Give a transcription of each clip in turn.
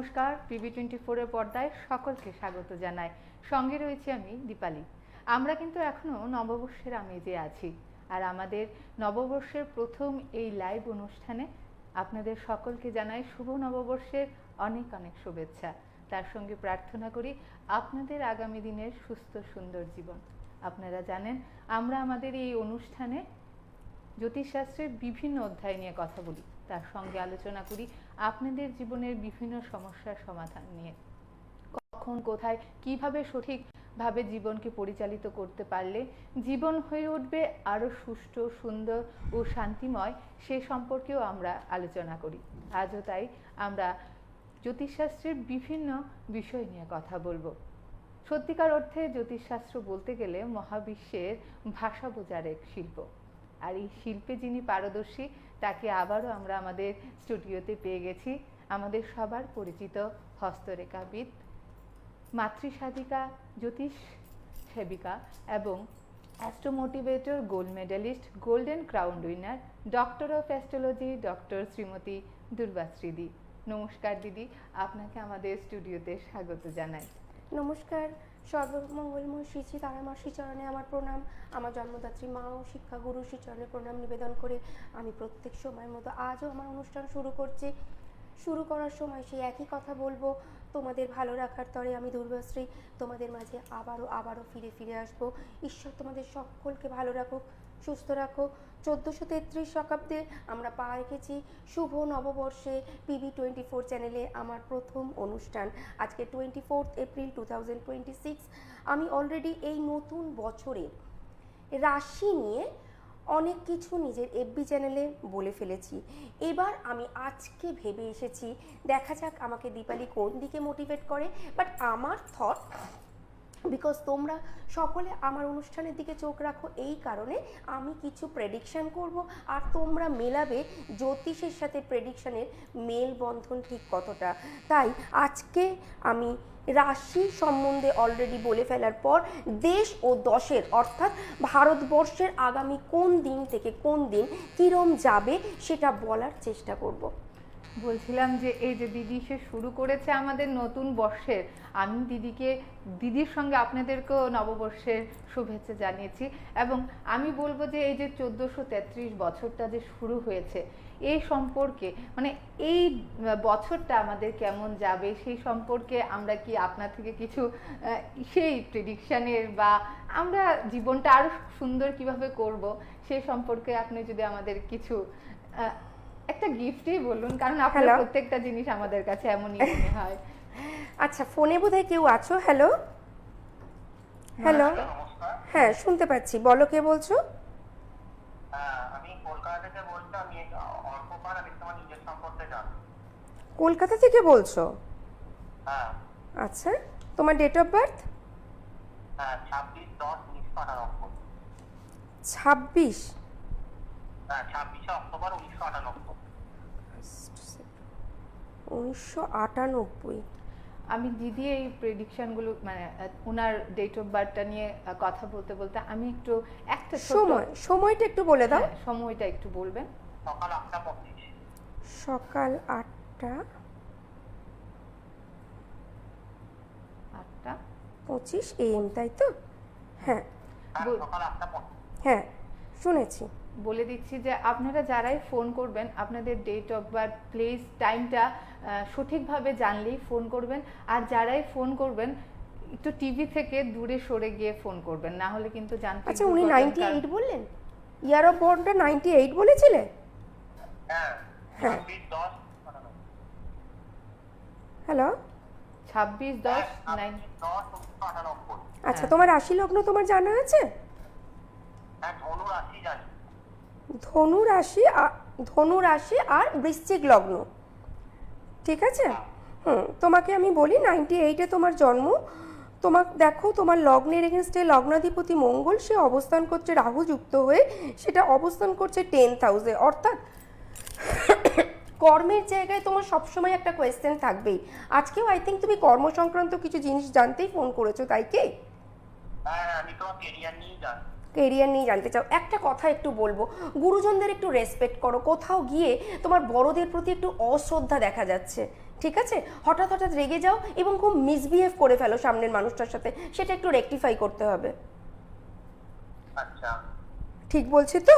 নমস্কার, PB24 এর পর্দায় সকলকে স্বাগত জানাই। সঙ্গে রয়েছি আমি দীপালি। আমরা কিন্তু এখনো নববর্ষের আমেজে আছি, আর আমাদের নববর্ষের প্রথম এই লাইভ অনুষ্ঠানে আপনাদের সকলকে জানাই শুভ নববর্ষের অনেক অনেক শুভেচ্ছা। তার সঙ্গে প্রার্থনা করি আপনাদের আগামী দিনের সুস্থ সুন্দর জীবন। আপনারা জানেন আমরা আমাদের এই অনুষ্ঠানে জ্যোতিষশাস্ত্রের বিভিন্ন অধ্যায় নিয়ে কথা বলি, তার সঙ্গে আলোচনা করি আপনাদের জীবনের বিভিন্ন সমস্যার সমাধান নিয়ে। কখন কোথায় কিভাবে সঠিকভাবে জীবনকে পরিচালিত করতে পারলে জীবন হয়ে উঠবে আরও সুষ্ঠু, সুন্দর ও শান্তিময়, সে সম্পর্কেও আমরা আলোচনা করি। আজও তাই আমরা জ্যোতিষশাস্ত্রের বিভিন্ন বিষয় নিয়ে কথা বলবো। সত্যিকার অর্থে জ্যোতিষশাস্ত্র বলতে গেলে মহাবিশ্বের ভাষা বোঝার এক শিল্প, আর এই শিল্পে যিনি পারদর্শী তাকে আবারও আমরা আমাদের স্টুডিওতে পেয়ে গেছি। আমাদের সবার পরিচিত হস্তরেখাবিদ, মাতৃসাধিকা, জ্যোতিষ সেবিকা এবং astromotivator gold medalist, golden crown winner, doctor of astrology doctor Shrimati Durbashree দি। নমস্কার দিদি, আপনাকে আমাদের স্টুডিওতে স্বাগত জানাই। নমস্কার। সর্বমঙ্গলময় শ্রী শ্রী তারামা শ্রীচরণে আমার প্রণাম। আমার জন্মদাত্রী মা ও শিক্ষাগুরু শ্রীচরণে প্রণাম নিবেদন করে আমি প্রত্যেক সময়ের মতো আজও আমার অনুষ্ঠান শুরু করছি। শুরু করার সময় সেই একই কথা বলবো, তোমাদের ভালো রাখার তরে আমি দুর্বাশ্রী তোমাদের মাঝে আবারও ফিরে আসবো। ঈশ্বর তোমাদের সকলকে ভালো রাখুক, সুস্থ রাখো। 1433 শতাব্দে আমরা পা রেখেছি শুভ নববর্ষে। PB24 চ্যানেলে আমার প্রথম অনুষ্ঠান আজকে 24 এপ্রিল 2026। আমি অলরেডি এই নতুন বছরে রাশি নিয়ে অনেক কিছু নিজের FB চ্যানেলে বলে ফেলেছি। এবার আমি আজকে ভেবে এসেছি, দেখা যাক আমাকে দীপালি কোন দিকে মোটিভেট করে। বাট আমার থট, বিকজ তোমরা সকলে আমার অনুষ্ঠানের দিকে চোখ রাখো, এই কারণে আমি কিছু প্রেডিকশান করব, আর তোমরা মেলাবে জ্যোতিষের সাথে প্রেডিকশানের মেলবন্ধন ঠিক কতটা। তাই আজকে আমি রাশি সম্বন্ধে অলরেডি বলে ফেলার পর দেশ ও দশের অর্থাৎ ভারতবর্ষের আগামী কোন দিন থেকে কোন দিন কীরম যাবে সেটা বলার চেষ্টা করব। বলছিলাম যে এই যে দিদি সে শুরু করেছে আমাদের নতুন বর্ষের, আমি দিদির সঙ্গে আপনাদেরকেও নববর্ষের শুভেচ্ছা জানিয়েছি। এবং আমি বলবো যে এই যে 1433 বছরটা যে শুরু হয়েছে, এই সম্পর্কে মানে এই বছরটা আমাদের কেমন যাবে সেই সম্পর্কে আমরা কি আপনার থেকে কিছু সেই প্রেডিকশানের বা আমরা জীবনটা আরো সুন্দর কিভাবে করব সেই সম্পর্কে আপনি যদি আমাদের কিছু একটা গিফটই বলুন, কারণ আপনার প্রত্যেকটা জিনিস আমাদের কাছে এমনই মনে হয়। আচ্ছা, ফোনে বোধহয় কেউ আছো? হ্যালো হ্যালো, হ্যাঁ শুনতে পাচ্ছি, বলো কে বলছো? আমি কলকাতা থেকে বলছি। আমি অল্পকাল আমি তোমার নিজের সম্পর্কে জানি। কলকাতা থেকে বলছো? হ্যাঁ। আচ্ছা, তোমার ডেট অফ বার্থ? 26/10/1998। 26? 26 অক্টোবর 1998। 1998। আমি দিদি এই প্রেডিকশনগুলো মানে ওনার ডেট অফ বার্থটা নিয়ে কথা বলতে বলতে আমি একটু একটা সময়টা একটু বলে দাও। সময়টা একটু বলবেন। সকাল 8:25। সকাল 8:25 AM, তাই তো? হ্যাঁ, সকাল 8:25। হ্যাঁ শুনেছি। বলে দিচ্ছি যে আপনারা যারাই ফোন করবেন আপনাদের ডেট অফ বার্থ, প্লেস, টাইমটা সঠিকভাবে জানলেই ফোন করবেন। আর যারাই ফোন করবেন একটু টিভি থেকে দূরে সরে গিয়ে ফোন করবেন, না হলে কিন্তু জানতে। আচ্ছা, উনি 98 বললেন? ইয়ার অফ বর্নটা 98 বলেছিলে? হ্যাঁ। 26/10। হ্যালো, 26/10/1998। আচ্ছা, তোমার রাশি লগ্ন তোমার জানা আছে? হ্যাঁ, ধনু রাশি জানি। ধনু রাশি আর বৃশ্চিক লগ্ন, ঠিক আছে? তোমাকে আমি বলি 98-এ তোমার জন্ম। তোমার দেখো, তোমার লগ্নের এগেনস্টে লগ্নাধিপতি মঙ্গল, সে অবস্থান করছে রাহু যুক্ত হয়ে, সেটা অবস্থান করছে 10th হাউসে। অর্থাৎ কর্মের জায়গায় তোমার সবসময় একটা কোয়েশ্চেন থাকবেই। আজকেও আই থিঙ্ক তুমি কর্ম সংক্রান্ত কিছু জিনিস জানতেই ফোন করেছো, তাই কি? হ্যাঁ, আমি তোমার কেরিয়ার নিয়ে জানি। কেরিয়ার নিয়ে জানতে চাও? একটা কথা একটু বলবো, গুরুজনদের একটু রেসপেক্ট করো। কোথাও গিয়ে তোমার বড়দের প্রতি একটু অশ্রদ্ধা দেখা যাচ্ছে, ঠিক আছে? হঠাৎ হঠাৎ রেগে যাও এবং খুব মিসবিহেভ করে ফেলো সামনের মানুষটার সাথে, সেটা একটু রেকটিফাই করতে হবে। আচ্ছা। ঠিক বলছি তো?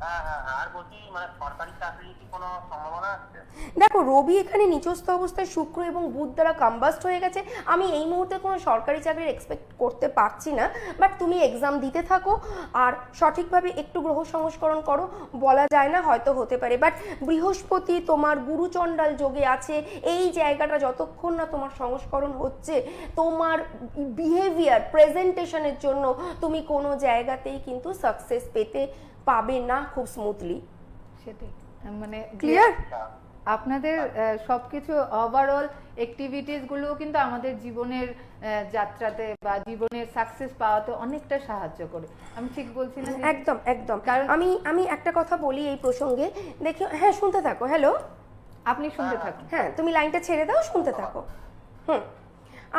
হ্যাঁ হ্যাঁ হ্যাঁ। আর বলছি মানে সরকারি চাকরির কি কোনো সম্ভাবনা আছে? দেখো, রবি এখানে নিচস্থ অবস্থায় শুক্র এবং বুধ দ্বারা কম্বাস্ট হয়ে গেছে। আমি এই মুহূর্তে কোনো সরকারি চাকরির এক্সপেক্ট করতে পারছি না, বাট তুমি এক্সাম দিতে থাকো আর সঠিকভাবে একটু গ্রহ সংস্করণ করো, বলা যায় না, হয়তো হতে পারে। বাট বৃহস্পতি তোমার গুরুচণ্ডাল যোগে আছে, এই জায়গাটা যতক্ষণ না তোমার সংস্করণ হচ্ছে, তোমার বিহেভিয়ার প্রেজেন্টেশনের জন্য তুমি কোনো জায়গাতেই কিন্তু সাকসেস পেতে পাবে না খুব স্মুথলি। সেটাই, মানে ক্লিয়ার? আপনাদের সবকিছু ওভারঅল অ্যাক্টিভিটিস গুলো কিন্তু আমাদের জীবনের যাত্রাতে বা জীবনের সাকসেস পাওয়াতে অনেকটা সাহায্য করে। আমি ঠিক বলছি না? একদম একদম। কারণ আমি একটা কথা বলি এই প্রসঙ্গে, দেখি, হ্যাঁ শুনতে থাকো। হ্যালো, আপনি শুনতে থাকুন। হ্যাঁ তুমি লাইনটা ছেড়ে দাও, শুনতে থাকো।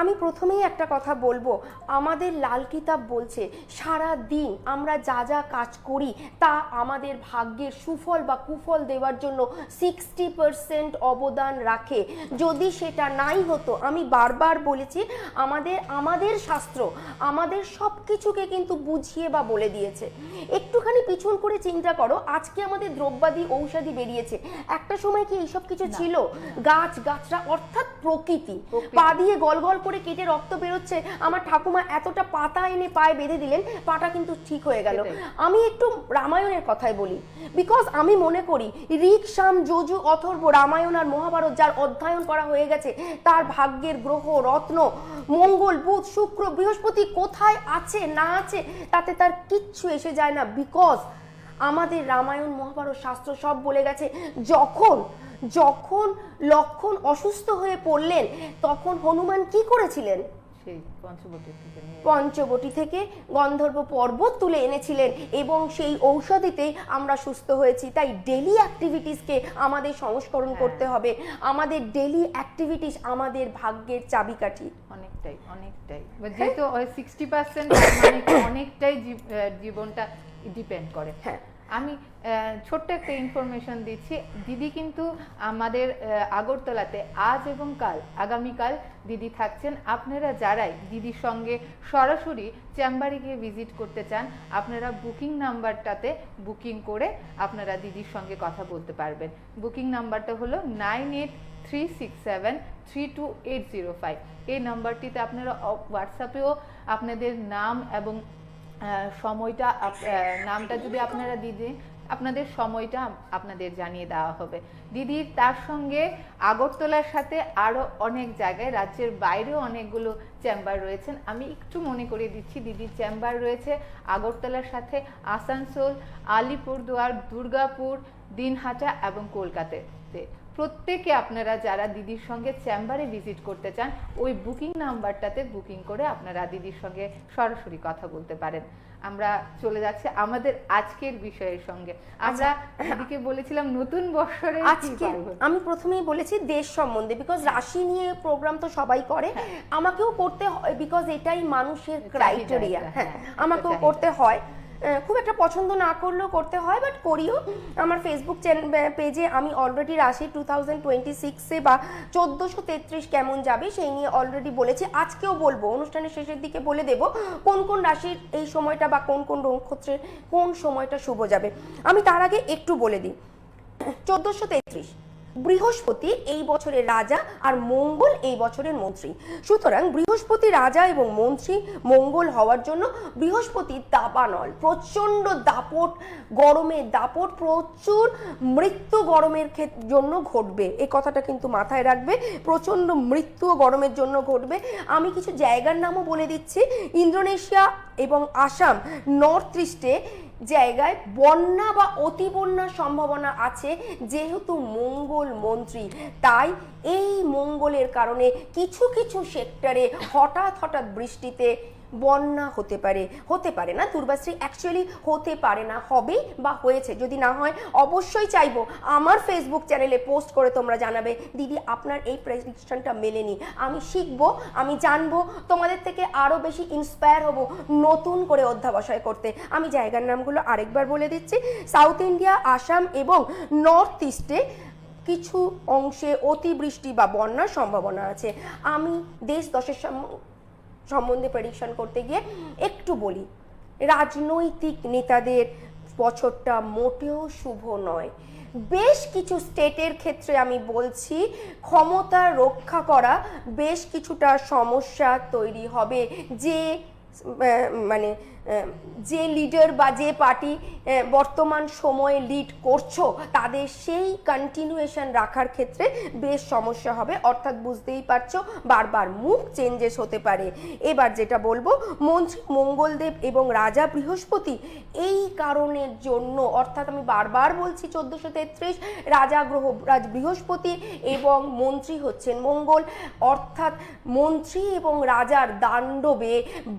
আমি প্রথমেই একটা কথা বলবো, আমাদের লাল কিতাব বলছে সারা দিন আমরা যা যা কাজ করি তা আমাদের ভাগ্যের সুফল বা কুফল দেওয়ার জন্য 60% অবদান রাখে। যদি সেটা নাই হতো, আমি বারবার বলেছি, আমাদের শাস্ত্র আমাদের সব কিছুকে কিন্তু বুঝিয়ে বা বলে দিয়েছে। একটুখানি পিছন করে চিন্তা করো, আজকে আমাদের দ্রব্যাদি ঔষধি বেরিয়েছে, একটা সময় কি এইসব কিছু ছিল? গাছ গাছরা অর্থাৎ প্রকৃতি, পা দিয়ে গল গল করে কেটে রক্ত বেরোচ্ছে, আমার ঠাকুমা এতটা পাতা এনে পায়ে বেঁধে দিলেন, পাটা কিন্তু ঠিক হয়ে গেল। আমি একটু রামায়ণের কথাই বলি, বিকজ আমি মনে করি ঋক, সাম, যজু, অথর্ব, রামায়ণ আর মহাভারত যার অধ্যয়ন করা হয়ে গেছে, তার ভাগ্যের গ্রহ রত্ন মঙ্গল, বুধ, শুক্র, বৃহস্পতি কোথায় আছে না আছে তাতে তার কিচ্ছু এসে যায় না। বিকজ আমাদের রামায়ণ, মহাভারত, শাস্ত্র সব বলে গেছে, যখন লক্ষণ অসুস্থ হয়ে পড়লেন তখন হনুমান কি করেছিলেন? সেই পঞ্চবটি থেকে গন্ধর্ব পর্বত তুলে এনেছিলেন এবং সেই ঔষধিতেই আমরা সুস্থ হয়েছি। তাই ডেলি অ্যাক্টিভিটিসকে আমাদের সংস্করণ করতে হবে। আমাদের ডেলি অ্যাক্টিভিটিস আমাদের ভাগ্যের চাবিকাঠি। অনেকটাই যেহেতু 60% মানে অনেকটাই জীবনটা ডিপেন্ড করে। হ্যাঁ, আমি ছোট্ট একটা ইনফরমেশন দিচ্ছি। দিদি কিন্তু আমাদের আগরতলাতে আজ এবং আগামীকাল দিদি থাকছেন। আপনারা যারাই দিদির সঙ্গে সরাসরি চেম্বারে গিয়ে ভিজিট করতে চান, আপনারা বুকিং নাম্বারটাতে বুকিং করে আপনারা দিদির সঙ্গে কথা বলতে পারবেন। বুকিং নাম্বারটা হলো 9836732805। এই নাম্বারটিতে আপনারা হোয়াটসঅ্যাপেও আপনাদের নাম এবং সময়টা, নামটা যদি আপনারা দিদির আপনাদের সময়টা আপনাদের জানিয়ে দেওয়া হবে। দিদির তার সঙ্গে আগরতলার সাথে আরও অনেক জায়গায়, রাজ্যের বাইরেও অনেকগুলো চেম্বার রয়েছেন। আমি একটু মনে করিয়ে দিচ্ছি, দিদির চেম্বার রয়েছে আগরতলার সাথে আসানসোল, আলিপুরদুয়ার, দুর্গাপুর, দিনহাটা এবং কলকাতাতে। প্রত্যেকে আপনারা যারা দিদির সঙ্গে চেম্বারে ভিজিট করতে চান, ওই বুকিং নাম্বারটাতে বুকিং করে আপনারা দিদির সঙ্গে সরাসরি কথা বলতে পারেন। আমরা চলে যাচ্ছি আমাদের আজকের বিষয়ের সঙ্গে। আমরা দিদিকে বলেছিলাম নতুন বছরে আজকে আমি প্রথমেই বলেছি দেশ সম্বন্ধে, বিকজ রাশি নিয়ে প্রোগ্রাম তো সবাই করে, আমাকেও করতে হয়, বিকজ এটাই মানুষের ক্রাইটেরিয়া। হ্যাঁ, আমাকেও করতে হয়, খুব একটা পছন্দ না করলেও করতে হয়, বাট করিও। আমার ফেসবুক পেজে আমি অলরেডি রাশি 2026-এ বা 1433 কেমন যাবে সেই নিয়ে অলরেডি বলেছি। আজকেও বলবো, অনুষ্ঠানের শেষের দিকে বলে দেব কোন কোন রাশির এই সময়টা বা কোন কোন নক্ষত্রের কোন সময়টা শুভ যাবে। আমি তার আগে একটু বলে দিই, 1433 বৃহস্পতি এই বছরের রাজা আর মঙ্গল এই বছরের মন্ত্রী। সুতরাং বৃহস্পতি রাজা এবং মন্ত্রী মঙ্গল হওয়ার জন্য বৃহস্পতি দাবানল, প্রচন্ড দাপট, গরমের দাপট, প্রচুর মৃত্যু গরমের জন্য ঘটবে। এই কথাটা কিন্তু মাথায় রাখবে, প্রচন্ড মৃত্যু গরমের জন্য ঘটবে। আমি কিছু জায়গার নামও বলে দিচ্ছি। ইন্দোনেশিয়া এবং আসাম, নর্থ ইস্টে জায়গায় বন্যা বা অতি বন্যার সম্ভাবনা আছে, যেহেতু মঙ্গল মন্ত্রী। তাই এই মঙ্গলের কারণে কিছু কিছু সেক্টরে হঠাৎ বৃষ্টিতে বন্যা হতে পারে না, দুর্বাশ্রী অ্যাকচুয়ালি হতে পারে না, হবে বা হয়েছে। যদি না হয় অবশ্যই চাইবো আমার ফেসবুক চ্যানেলে পোস্ট করে তোমরা জানাবে, দিদি আপনার এই প্রেডিকশনটা মেলেনি। আমি শিখবো, আমি জানবো, তোমাদের থেকে আরও বেশি ইন্সপায়ার হব নতুন করে অধ্যাবসায় করতে। আমি জায়গার নামগুলো আরেকবার বলে দিচ্ছি। সাউথ ইন্ডিয়া, আসাম এবং নর্থ ইস্টে কিছু অংশে অতিবৃষ্টি বা বন্যার সম্ভাবনা আছে। আমি দেশ দশের সম্বন্ধে প্রেডিকশন করতে গিয়ে একটু বলি, রাজনৈতিক নেতাদের বছরটা মোটেও শুভ নয়। বেশ কিছু স্টেটের ক্ষেত্রে আমি বলছি ক্ষমতা রক্ষা করা বেশ কিছুটা সমস্যা তৈরি হবে। যে মানে যে লিডার বা যে পার্টি বর্তমান সময়ে লিড করছো তাদের সেই কন্টিনিউয়েশন রাখার ক্ষেত্রে বেশ সমস্যা হবে। অর্থাৎ বুঝতেই পারছো বারবার মুখ চেঞ্জেস হতে পারে। এবার যেটা বলবো, মন্ত্রী মঙ্গলদেব এবং রাজা বৃহস্পতি এই কারণের জন্য, অর্থাৎ আমি বারবার বলছি 1433 রাজা গ্রহ বৃহস্পতি এবং মন্ত্রী হচ্ছেন মঙ্গল, অর্থাৎ মন্ত্রী এবং রাজার দাণ্ডবে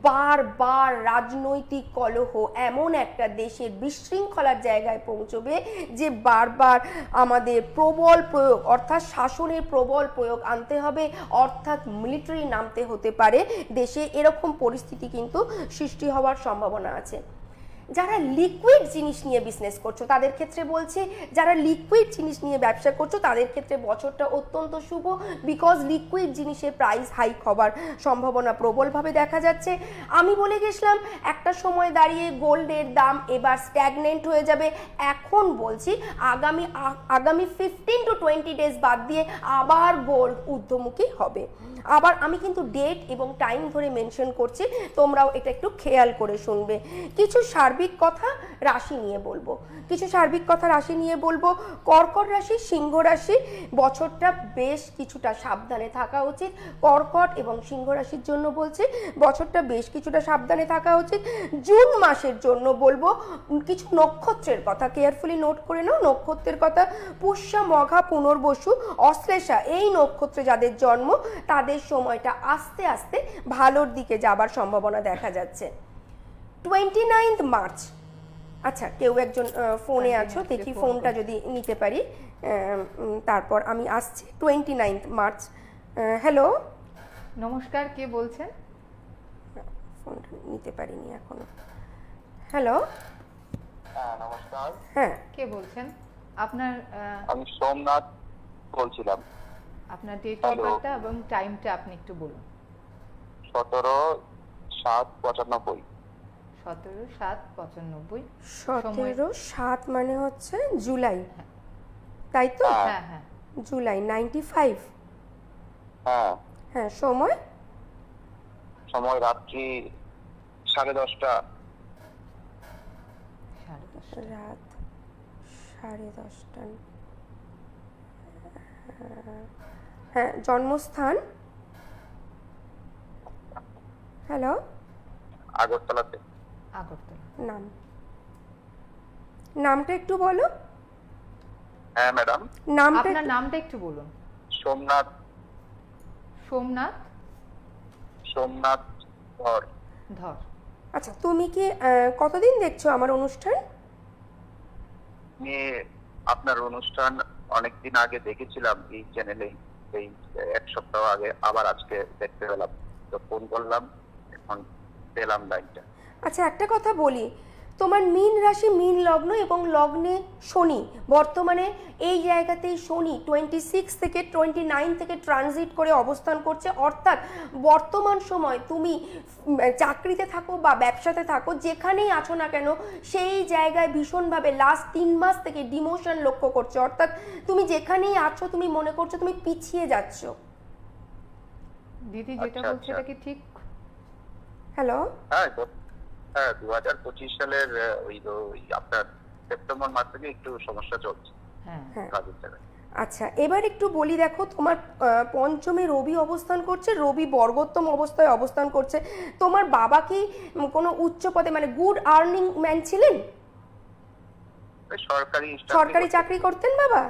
বারবার রাজনৈতিক কলহ এমন একটা দেশের বিশৃঙ্খলার জায়গায় পৌঁছবে যে বারবার আমাদের প্রবল প্রয়োগ অর্থাৎ শাসনের প্রবল প্রয়োগ আনতে হবে, অর্থাৎ মিলিটারি নামতে হতে পারে দেশে। এরকম পরিস্থিতি কিন্তু সৃষ্টি হওয়ার সম্ভাবনা আছে। যারা লিকুইড জিনিস নিয়ে বিজনেস করছো তাদের ক্ষেত্রে বলছি, যারা লিকুইড জিনিস নিয়ে ব্যবসা করছো তাদের ক্ষেত্রে বছরটা অত্যন্ত শুভ, বিকজ লিকুইড জিনিসের প্রাইস হাইক হবার সম্ভাবনা প্রবলভাবে দেখা যাচ্ছে। আমি বলে গেছিলাম একটা সময় দাঁড়িয়ে গোল্ডের দাম এবার স্ট্যাগনেন্ট হয়ে যাবে। এখন বলছি আগামী 15 to 20 ডেজ বাদ দিয়ে আবার গোল্ড ঊর্ধ্বমুখী হবে। আবার আমি কিন্তু ডেট এবং টাইম ধরে মেনশন করছি, তোমরাও এটা একটু খেয়াল করে শুনবে। কিছু সার্বিক কথা রাশি নিয়ে বলবো, কর্কট রাশি, সিংহ রাশি বছরটা বেশ কিছুটা সাবধানে থাকা উচিত। কর্কট এবং সিংহ রাশির জন্য বলছি বছরটা বেশ কিছুটা সাবধানে থাকা উচিত। জুন মাসের জন্য বলবো কিছু নক্ষত্রের কথা কেয়ারফুলি নোট করে নাও। নক্ষত্রের কথা পুষ্যা, মঘা, পুনর্বসু, অশ্লেষা এই নক্ষত্রে যাদের জন্ম তাদের সময়টা আস্তে আস্তে ভালোর দিকে যাবার সম্ভাবনা দেখা যাচ্ছে। 29 মার্চ, আচ্ছা কেউ একজন ফোনে আছো, দেখি ফোনটা যদি নিতে পারি, তারপর আমি আসছি। 29 মার্চ, হ্যালো, নমস্কার, কে বলছেন? ফোনটা নিতে পারিনি এখনো। হ্যালো, হ্যাঁ নমস্কার। হ্যাঁ কে বলছেন? আপনার আমি সোমনাথ বলছিলাম। আপনার ডেট অফ বার্থটা এবং টাইমটা আপনি একটু বলুন। 17/7/95। 17/7/95। 17/7 মানে হচ্ছে জুলাই, তাই তো? হ্যাঁ হ্যাঁ, জুলাই 95। হ্যাঁ হ্যাঁ, সময় রাত্রি 10:30। রাত 10:30। হ্যাঁ, জন্মস্থান? হ্যালো, আগরতলাতে। আগরতলা। নামটা একটু বলো। হ্যাঁ ম্যাডাম, আপনার নামটা একটু বলুন। সোমনাথ। সোমনাথ ধর। আচ্ছা, তুমি কি কতদিন দেখছো আমার অনুষ্ঠান? আমি আপনার অনুষ্ঠান অনেকদিন আগে দেখেছিলাম এই চ্যানেলে, এই 1 সপ্তাহ আগে, আবার আজকে দেখতে পেলাম, তো ফোন করলাম, এখন পেলাম লাইনটা। আচ্ছা, একটা কথা বলি, তোমার মীন রাশি, মীন লগ্ন এবং লগ্নে শনি, বর্তমানে এই জায়গাতেই শনি 26 থেকে 29 থেকে ট্রানজিট করে অবস্থান করছে। অর্থাৎ বর্তমান সময় তুমি চাকরিতে থাকো বা ব্যবসাতে থাকো, যেখানেই আছো না কেন সেই জায়গায় ভীষণভাবে লাস্ট 3 মাস থেকে ডিমোশন লক্ষ্য করছো। অর্থাৎ তুমি যেখানেই আছো তুমি মনে করছো তুমি পিছিয়ে যাচ্ছ। দিদি যেটা বলছে এটা কি ঠিক? হ্যালো, হ্যাঁ 2025 সালের ওই আপনার সেপ্টেম্বর মাস থেকে একটু সমস্যা চলছে কাজের জায়গায়। আচ্ছা, এবার একটু বলি, দেখো তোমার পঞ্চমে রবি অবস্থান করছে, রবি বর্গোত্তম অবস্থায় অবস্থান করছে। তোমার বাবা কি কোনো উচ্চ পদে মানে গুড আর্নিং ম্যান ছিলেন? সরকারি চাকরি করতেন বাবা?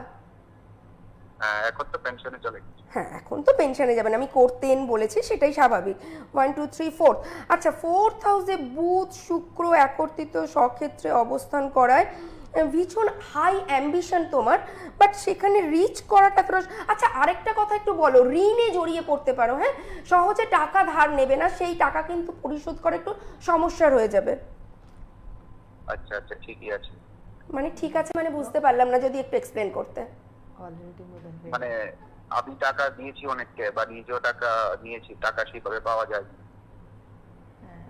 হ্যাঁ, এখন তো পেনশনে চলে গেছে। হ্যাঁ, এখন তো পেনশনে যাবেন, আমি করতেন বলেছি, সেটাই স্বাভাবিক। 1 2 3 4। আচ্ছা, 4th হাউসে বুধ শুক্র একত্রিত স্বক্ষেত্রে অবস্থান করায় ভীষণ হাই অ্যাম্বিশন তোমার, বাট সেখানে রিচ করাটা তো। আচ্ছা, আরেকটা কথা একটু বলো, ঋণে জড়িয়ে পড়তে পারো। হ্যাঁ, সহজে টাকা ধার নেবে না, সেই টাকা কিন্তু পরিশোধ করা একটু সমস্যা হয়ে যাবে। আচ্ছা আচ্ছা, ঠিকই আছে। মানে ঠিক আছে মানে বুঝতে পারলাম না, যদি একটু এক্সপ্লেন করতে। অলরেডি বোধন হয়ে মানে আমি টাকা দিয়েছি অনেককে, বা নিজেও টাকা নিয়েছি, টাকা সেভাবে পাওয়া যায়।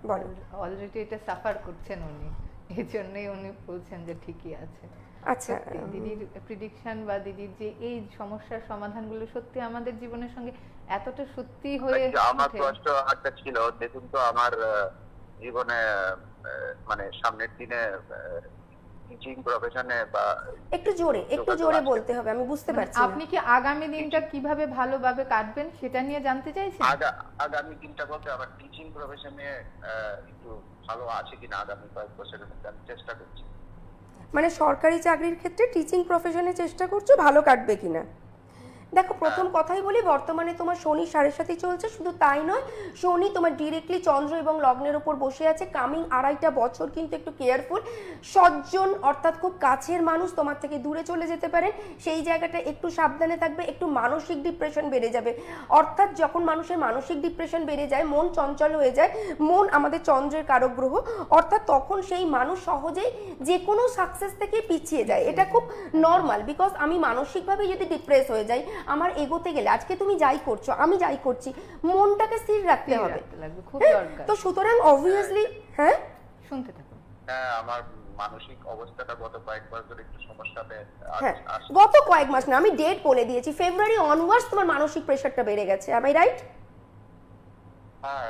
বলো। অলরেডি এটা সাফার করছেন উনি, এই জন্যই উনি বলছেন যে ঠিকই আছে। আচ্ছা, সত্যি দিদির প্রেডিকশন বা দিদির যে এই সমস্যার সমাধানগুলো সত্যি আমাদের জীবনের সঙ্গে এতটা সত্যি হয়ে আমার ওঠে। প্রশ্ন একটা ছিল, দেখুন তো আমার জীবনে মানে সামনের দিনে টিচিং প্রফেশনে বা একটু জোরে বলতে হবে, আমি বুঝতে পারছি না। আপনি কি আগামী দিনটা কিভাবে ভালোভাবে কাটবেন সেটা নিয়ে জানতে চাইছেন? আগামী দিনটা বলতে আমার টিচিং প্রফেশনে একটু ভালো আছে কিনা আগামী কয়েক বছরের মধ্যে আমি চেষ্টা করছি। মানে সরকারি চাকরির ক্ষেত্রে টিচিং প্রফেশনে চেষ্টা করছো, ভালো কাটবে কিনা? দেখো, প্রথম কথাই বলি, বর্তমানে তোমার শনি 7.5 চলছে। শুধু তাই নয়, শনি তোমার ডিরেক্টলি চন্দ্র এবং লগ্নের উপর বসে আছে। কামিং 2.5 বছর কিন্তু একটু কেয়ারফুল। সজ্জন অর্থাৎ খুব কাছের মানুষ তোমার থেকে দূরে চলে যেতে পারে, সেই জায়গাটা একটু সাবধানে থাকবে। একটু মানসিক ডিপ্রেশন বেড়ে যাবে, অর্থাৎ যখন মানুষের মানসিক ডিপ্রেশন বেড়ে যায়, মন চঞ্চল হয়ে যায়, মন আমাদের চন্দ্রের কারক গ্রহ, অর্থাৎ তখন সেই মানুষ সহজেই যে কোনো সাকসেস থেকে পিছিয়ে যায়। এটা খুব নর্মাল, বিকজ আমি মানসিকভাবে যদি ডিপ্রেস হয়ে যাই, আমার এগোতে গেলে, আজকে তুমি যাই করছো আমি যাই করছি, মনটাকে স্থির রাখতে হবে, খুব দরকার। তো সুতরাং অবভিয়াসলি হ্যাঁ শুনতে থাকুন। আমার মানসিক অবস্থাটা গত কয়েক বছর ধরে একটু সমস্যাতে হ্যাঁ, গত কয়েক মাস না, আমি ডেট বলে দিয়েছি, ফেব্রুয়ারি অনওয়ার্ডস তোমার মানসিক প্রেশারটা বেড়ে গেছে। am I right? হ্যাঁ,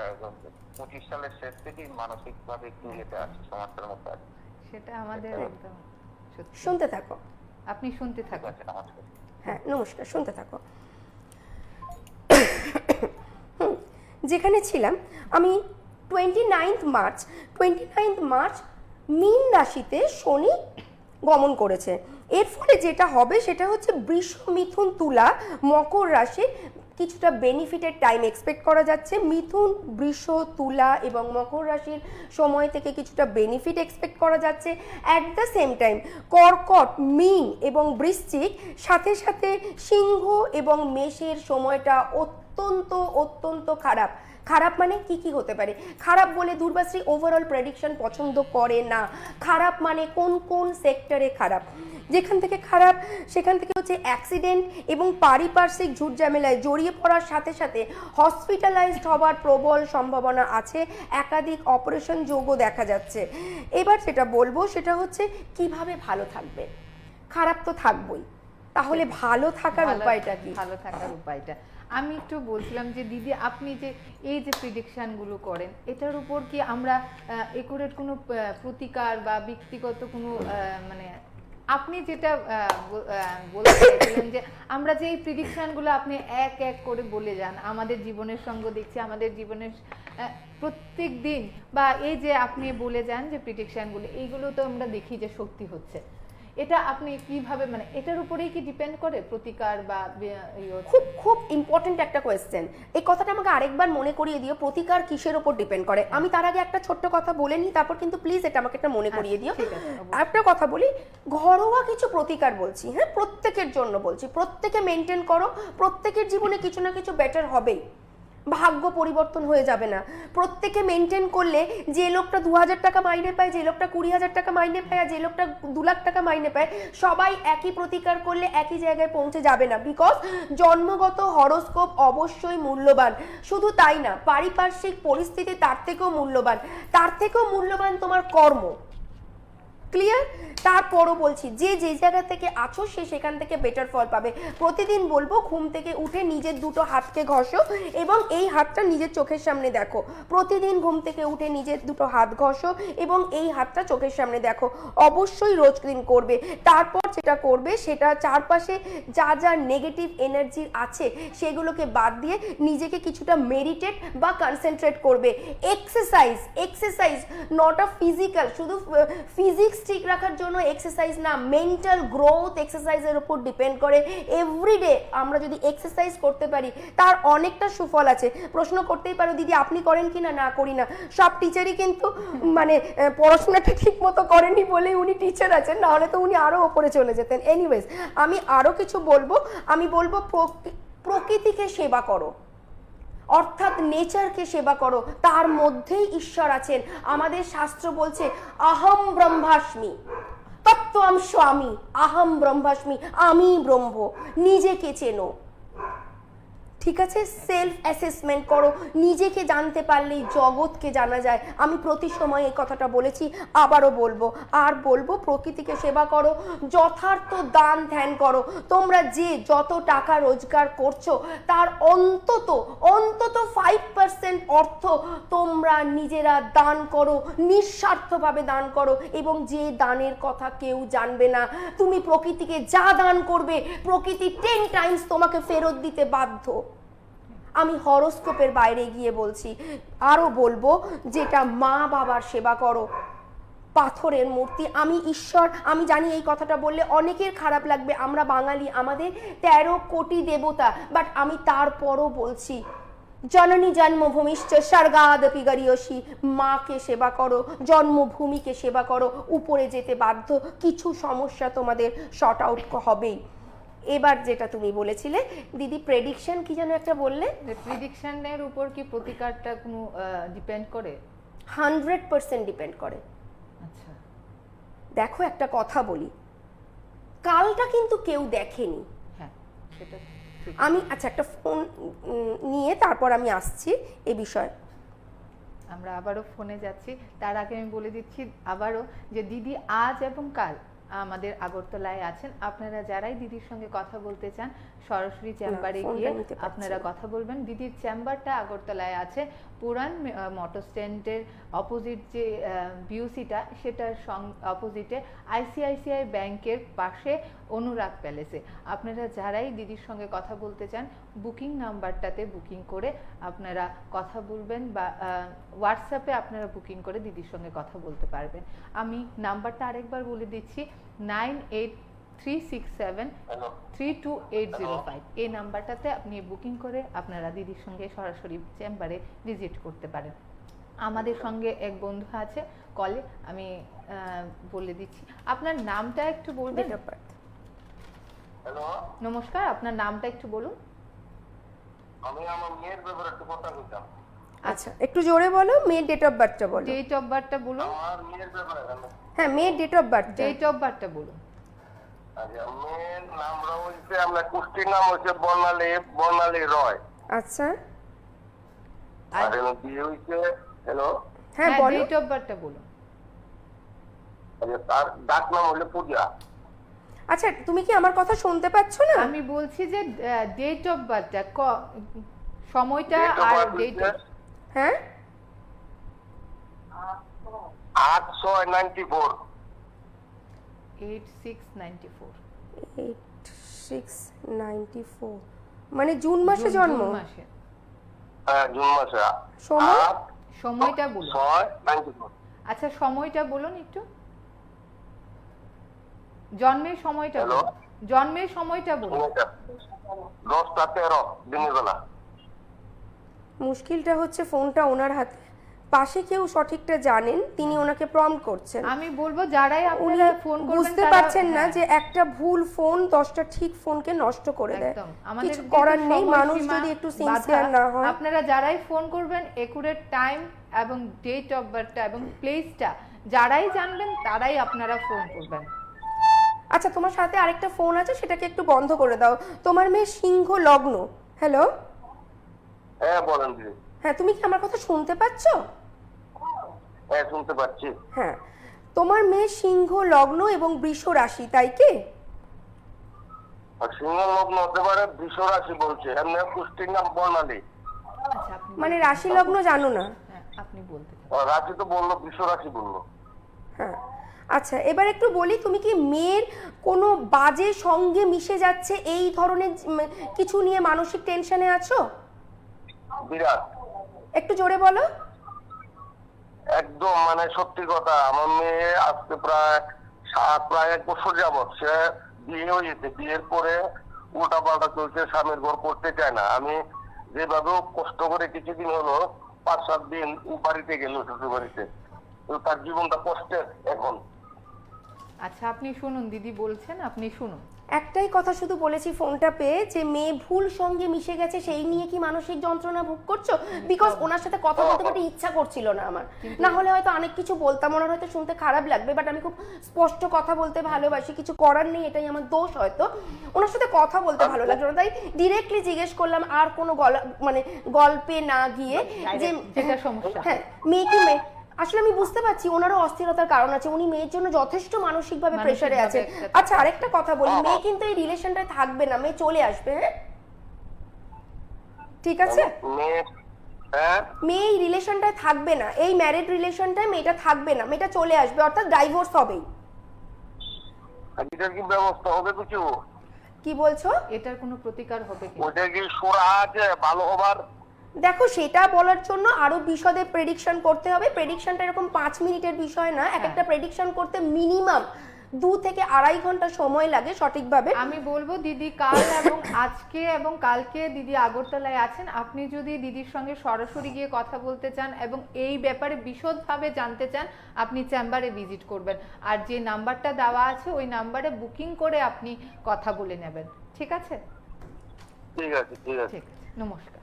25 সালের শেষ থেকেই মানসিক ভাবে একটু ইয়েতে আছে, সমস্যার মধ্যে আছে। সেটা আমাদের একদম সত্যি। শুনতে থাকো। আপনি শুনতে থাকুন। ঠিক আছে, নমস্কার। হ্যাঁ, নমস্কার, শুনতে থাকো। যেখানে ছিলাম আমি, 29 মার্চ মীন রাশিতে শনি গমন করেছে। এর ফলে যেটা হবে সেটা হচ্ছে বৃষ, মিথুন, তুলা, মকর রাশি কিছুটা বেনিফিটেড টাইম এক্সপেক্ট করা যাচ্ছে। মিথুন, বৃষ, তুলা এবং মকর রাশির সময় থেকে কিছুটা বেনিফিট এক্সপেক্ট করা যাচ্ছে। অ্যাট দ্য সেম টাইম কর্কট, মীন এবং বৃশ্চিক, সাথে সাথে সিংহ এবং মেষের সময়টা অত্যন্ত খারাপ। খারাপ মানে কি কি হতে পারে? খারাপ বলে দুর্বাশ্রী ওভারঅল প্রেডিকশন পছন্দ করে না। খারাপ মানে কোন কোন সেক্টরে খারাপ? যেখান থেকে খারাপ সেখান থেকে হচ্ছে অ্যাক্সিডেন্ট এবং পারিপার্শ্বিক ঝুট ঝামেলায় জড়িয়ে পড়ার সাথে সাথে হসপিটালাইজড হওয়ার প্রবল সম্ভাবনা আছে। একাধিক অপারেশন যোগও দেখা যাচ্ছে। এবার যেটা বলবো সেটা হচ্ছে কিভাবে ভালো থাকবে। খারাপ তো থাকবই, তাহলে ভালো থাকার উপায়টা কি? ভালো থাকার উপায়টা আমি একটু বলছিলাম যে দিদি, আপনি যে এই যে প্রেডিকশনগুলো করেন, এটার উপর কি আমরা একুরেট কোনো প্রতিকার বা ব্যক্তিগত কোনো মানে আপনি যেটা বলতে চাইছিলেন যে আমরা যে এই প্রেডিকশনগুলো আপনি এক এক করে বলে যান, আমাদের জীবনের সঙ্গে দেখছি, আমাদের জীবনের প্রত্যেক দিন, বা এই যে আপনি বলে যান যে প্রেডিকশনগুলো, এইগুলো তো আমরা দেখি যে সত্যি হচ্ছে, এটা আপনি কিভাবে, মানে এটার উপরেই কি ডিপেন্ড করে প্রতিকার বা খুব খুব ইম্পর্টেন্ট একটা কোয়েশ্চেন। এই কথাটা আমাকে আরেকবার মনে করিয়ে দিও, প্রতিকার কিসের উপর ডিপেন্ড করে। আমি তার আগে একটা ছোট্ট কথা বলে নিই, তারপর কিন্তু প্লিজ এটা আমাকে একটা মনে করিয়ে দিও। একটা কথা বলি, ঘরোয়া কিছু প্রতিকার বলছি, হ্যাঁ, প্রত্যেকের জন্য বলছি, প্রত্যেকে মেনটেন করো, প্রত্যেকের জীবনে কিছু না কিছু বেটার হবেই, ভাগ্য পরিবর্তন হয়ে যাবে না। প্রত্যেকে মেনটেন করলে, যে লোকটা 2000 টাকা মাইনে পায়, যে লোকটা 20,000 টাকা মাইনে পায়, আর যে লোকটা 2 লাখ টাকা মাইনে পায়, সবাই একই প্রতিকার করলে একই জায়গায় পৌঁছে যাবে না। বিকজ জন্মগত হরোস্কোপ অবশ্যই মূল্যবান, শুধু তাই না, পারিপার্শ্বিক পরিস্থিতি তার থেকেও মূল্যবান, তার থেকেও মূল্যবান তোমার কর্ম। ক্লিয়ার? তারপরও বলছি, যে যে জায়গা থেকে আছো সে সেখান থেকে বেটার ফল পাবে। প্রতিদিন বলবো, ঘুম থেকে উঠে নিজের দুটো হাতকে ঘষো এবং এই হাতটা নিজের চোখের সামনে দেখো। প্রতিদিন ঘুম থেকে উঠে নিজের দুটো হাত ঘষো এবং এই হাতটা চোখের সামনে দেখো। অবশ্যই রোজ দিন করবে। তারপর যেটা করবে সেটা চারপাশে যা যা নেগেটিভ এনার্জি আছে সেগুলোকে বাদ দিয়ে নিজেকে কিছুটা মেডিটেট বা কনসেন্ট্রেট করবে। এক্সারসাইজ নট আ ফিজিক্যাল, শুধু ফিজিক্স ঠিক রাখার জন্য এক্সারসাইজ না, মেন্টাল গ্রোথ এক্সারসাইজের উপর ডিপেন্ড করে। এভরিডে আমরা যদি এক্সারসাইজ করতে পারি তার অনেকটা সুফল আছে। প্রশ্ন করতেই পারো, দিদি আপনি করেন কি না? না করি না। সব টিচারই কিন্তু মানে পড়াশোনাটা ঠিক মতো করেনি বলেই উনি টিচার আছেন, নাহলে তো উনি আরো ওপরে চলে যেতেন। এনিওয়েজ, আমি আরো কিছু বলবো। আমি বলবো প্রকৃতিকে সেবা করো, অর্থাৎ নেচারকে সেবা করো, তার মধ্যেই ঈশ্বর আছেন। আমাদের শাস্ত্র বলছে অহম ব্রহ্মাস্মি তৎ তত্ত্বম স্বামী আহম ব্রহ্মাস্মি, আমি ব্রহ্ম। নিজেকে চেনো, ঠিক আছে? সেলফ অ্যাসেসমেন্ট করো, নিজেকে জানতে পারলেই জগৎকে জানা যায়। আমি প্রতি সময় এই কথাটা বলেছি, আবারও বলবো, আর বলবো, প্রকৃতিকে সেবা করো, যথার্থ দান ধ্যান করো। তোমরা যে যত টাকা রোজগার করছো তার অন্তত 5% অর্থ তোমরা নিজেরা দান করো, নিঃস্বার্থভাবে দান করো, এবং যে দানের কথা কেউ জানবে না। তুমি প্রকৃতিকে যা দান করবে প্রকৃতি 10 টাইমস তোমাকে ফেরত দিতে বাধ্য। আমি হরোস্কোপের বাইরে গিয়ে বলছি, আরো বলবো, যেটা মা বাবার সেবা করো, পাথরের মূর্তি। আমি ঈশ্বর, আমি জানি এই কথাটা বললে অনেকের খারাপ লাগবে, আমরা বাঙালি, আমাদের 13 কোটি দেবতা, বাট আমি তারপরও বলছি, জননী জন্মভূমিশ্চ স্বর্গাদপি গরীয়সী। মাকে সেবা করো, জন্মভূমিকে সেবা করো, উপরে যেতে বাধ্য। কিছু সমস্যা তোমাদের শর্ট আউট হবেই। এবার যেটা তুমি বলেছিলে দিদি, প্রেডিকশন কি যেন একটা বললে? প্রেডিকশনের উপর কি প্রতিকারটা কোনো ডিপেন্ড করে? 100% ডিপেন্ড করে। আচ্ছা, দেখো একটা কথা বলি, কালটা কিন্তু কেউ দেখেনি। হ্যাঁ সেটা ঠিক। আমি আচ্ছা একটা ফোন নিয়ে তারপর আমি আসছি এ বিষয়ে। আমরা আবারও ফোনে যাচ্ছি, তার আগে আমি বলে দিচ্ছি আবারও যে দিদি আজ এবং কাল আমাদের আগরতলায় আছেন। আপনারা যারাই দিদির সঙ্গে কথা বলতে চান সরাসরি চেম্বারে গিয়ে আপনারা কথা বলবেন। দিদির চেম্বারটা আগরতলায় আছে, পুরান মোটর স্ট্যান্ডের অপোজিট যে বিউসিটা, সেটার অপোজিটে আইসিআইসিআই ব্যাংকের পাশে অনুরাগ প্যালেসে। আপনারা যারাই দিদির সঙ্গে কথা বলতে চান বুকিং নাম্বারটাতে বুকিং করে আপনারা কথা বলবেন, বা হোয়াটসঅ্যাপে আপনারা বুকিং করে দিদির সঙ্গে কথা বলতে পারবেন। আমি নাম্বারটা আরেকবার বলে দিচ্ছি, 9836732805। এই নাম্বারটাতে আপনি বুকিং করে আপনারা দিদির সঙ্গে সরাসরি চেম্বারে ভিজিট করতে পারেন। আমাদের সঙ্গে এক বন্ধু আছে কলে, আমি বলে দিচ্ছি। আপনার নামটা একটু বলবেন? হ্যালো, নমস্কার, আপনার নামটা একটু বলুন। আমি আমার মেয়ের ব্যাপারে একটু কথা বলতাম। আচ্ছা একটু জোরে বলো, মেয়ের ডেট অফ বার্থটা বলো। ডেট অফ বার্থটা বলুন। আমার মেয়ের ব্যাপারে হ্যাঁ, মেয়ের date of birth. Date of বার্থটা বলুন। আচ্ছা, মেয়ের নাম হচ্ছে, আমরা কুষ্টির নাম হচ্ছে বর্ণালী রয়। আচ্ছা আর বিয়ে হয়েছে, হ্যালো, হ্যাঁ বলো। ডেট অফ বার্থটা বলুন। আচ্ছা, তার ডাক নাম হলো পূজা। আচ্ছা তুমি কি আমার কথা শুনতে পাচ্ছ না? আমি বলছি যে ডেট অফ বার্থটা, সময়টা আর ডেট। হ্যাঁ 8694। 8694। 8694 মানে জুন মাসে জন্ম? জুন মাসে। হ্যাঁ, জুন মাসে। সময়? সময়টা বলুন। 9694। আচ্ছা সময়টা বলুন একটু, জন্মের সময়টা হ্যালো? বলুন। জন্মের সময়টা বলুন। 10টা 13 দিনের বেলা। মুশকিলটা হচ্ছে ফোনটা ওনার হাতে, পাশে কেউ সঠিকটা জানেন, তিনি ওনাকে প্রম্পট করছেন। আমি বলবো যারাই উনি আপনারা ফোন করবেন বুঝতে পারছেন না যে একটা ভুল ফোন 10টা ঠিক ফোনকে নষ্ট করে দেয়। একদম আমাদের কিছু করার যেহেতু নেই, মানুষ সময়সীমা যদি একটু বাঁধা, সিনসিয়ার না হয়। আপনারা যারাই ফোন করবেন একুরেট টাইম এবং ডেট অফ বার্থটা এবং প্লেসটা যারাই জানবেন তারাই আপনারা ফোন করবেন। আচ্ছা তোমার সাথে আরেকটা ফোন আছে, সেটাকে একটু বন্ধ করে দাও। তোমার মেয়ে সিংহ লগ্ন। হ্যালো, হ্যাঁ বলেন দিদি। হ্যাঁ তুমি কি আমার কথা শুনতে পাচ্ছ? হ্যাঁ শুনতে পাচ্ছি। হ্যাঁ, তোমার মেয়ে সিংহ লগ্ন এবং বৃষ রাশি, তাই কি? আর সিংহ লগ্ন হতে পারে, বৃষ রাশি বলছে, এমনি কুষ্টির নাম বর্ণালী। আচ্ছা আপনি মানে রাশি লগ্ন জানো না? হ্যাঁ আপনি বলতে পারেন। রাশি তো বললো, বৃষ রাশি বললো। হ্যাঁ আচ্ছা, এবার একটু বলি, তুমি কি মেয়ের কোনো বাজে সঙ্গে মিশে যাচ্ছে এই ধরনের কিছু নিয়ে মানসিক টেনশনে আছো? বিরাট। একটু জোরে বলো। একদম মানে সত্যি কথা, আমার মেয়ে আজকে প্রায় 1 বছর যাবত সে বিয়ে হয়েছে, বিয়ের পরে উল্টা পাল্টা চলছে, স্বামীর ঘর করতে চায় না। আমি যেভাবে কষ্ট করে কিছুদিন হলো 5-7 দিন বাড়িতে গেল, শ্বশুর বাড়িতে, তো তার জীবনটা কষ্টের এখন। আচ্ছা আপনি শুনুন, দিদি বলছেন, আপনি শুনুন। একটাই কথা শুধু বলেছি ফোনটা পেয়ে, যে মেয়ে ভুল সঙ্গে মিশে গেছে সেই নিয়ে কি মানসিক যন্ত্রণা ভোগ করছো? বিকজ ওনার সাথে কথা বলতে বলতে ইচ্ছা করছিল না আমার, না হলে হয়তো অনেক কিছু বলতাম, ওনার হয়তো শুনতে খারাপ লাগবে, বাট আমি খুব স্পষ্ট কথা বলতে ভালোবাসি, কিছু করার নেই, এটাই আমার দোষ হয়তো। ওনার সাথে কথা বলতে ভালো লাগলো না, তাই ডিরেক্টলি জিজ্ঞেস করলাম, আর কোনো মানে গল্পে না গিয়ে, যে যেটা সমস্যা। হ্যাঁ মেয়ে কি মেয়ে, আসলে আমি বুঝতে পারছি ওনারও অস্থিরতার কারণ আছে, উনি মেয়ের জন্য যথেষ্ট মানসিকভাবে প্রেসারে আছে। আচ্ছা আরেকটা কথা বলি, মেয়ে কিন্তু এই রিলেশনটায় থাকবে না, মেয়ে চলে আসবে। হ্যাঁ ঠিক আছে, মেয়ে এই রিলেশনটায় থাকবে না, এই ম্যারিড রিলেশনটায় মেয়েটা থাকবে না, মেয়েটা চলে আসবে, অর্থাৎ ডাইভোর্স হবেই। এটার কি ব্যবস্থা হবে কিছু? কি বলছো? এটার কোনো প্রতিকার হবে কি? ওটা কি সুরা আছে ভালো হবার? দেখো সেটা বলার জন্য আরো বিশদে প্রেডিকশন করতে হবে। প্রেডিকশনটা এরকম 5 মিনিটের বিষয় না, এক একটা প্রেডিকশন করতে মিনিমাম 2 থেকে 2.5 ঘন্টা সময় লাগে সঠিকভাবে। আমি বলবো দিদি কাল এবং আজকে এবং কালকে দিদি আগরতলায় আছেন, আপনি যদি দিদির সঙ্গে সরাসরি গিয়ে কথা বলতে চান এবং এই ব্যাপারে বিশদভাবে জানতে চান, আপনি চেম্বারে ভিজিট করবেন, আর যে নাম্বারটা দেওয়া আছে ওই নাম্বারে বুকিং করে আপনি কথা বলে নেবেন। ঠিক আছে? ঠিক আছে ঠিক আছে, ঠিক আছে, নমস্কার।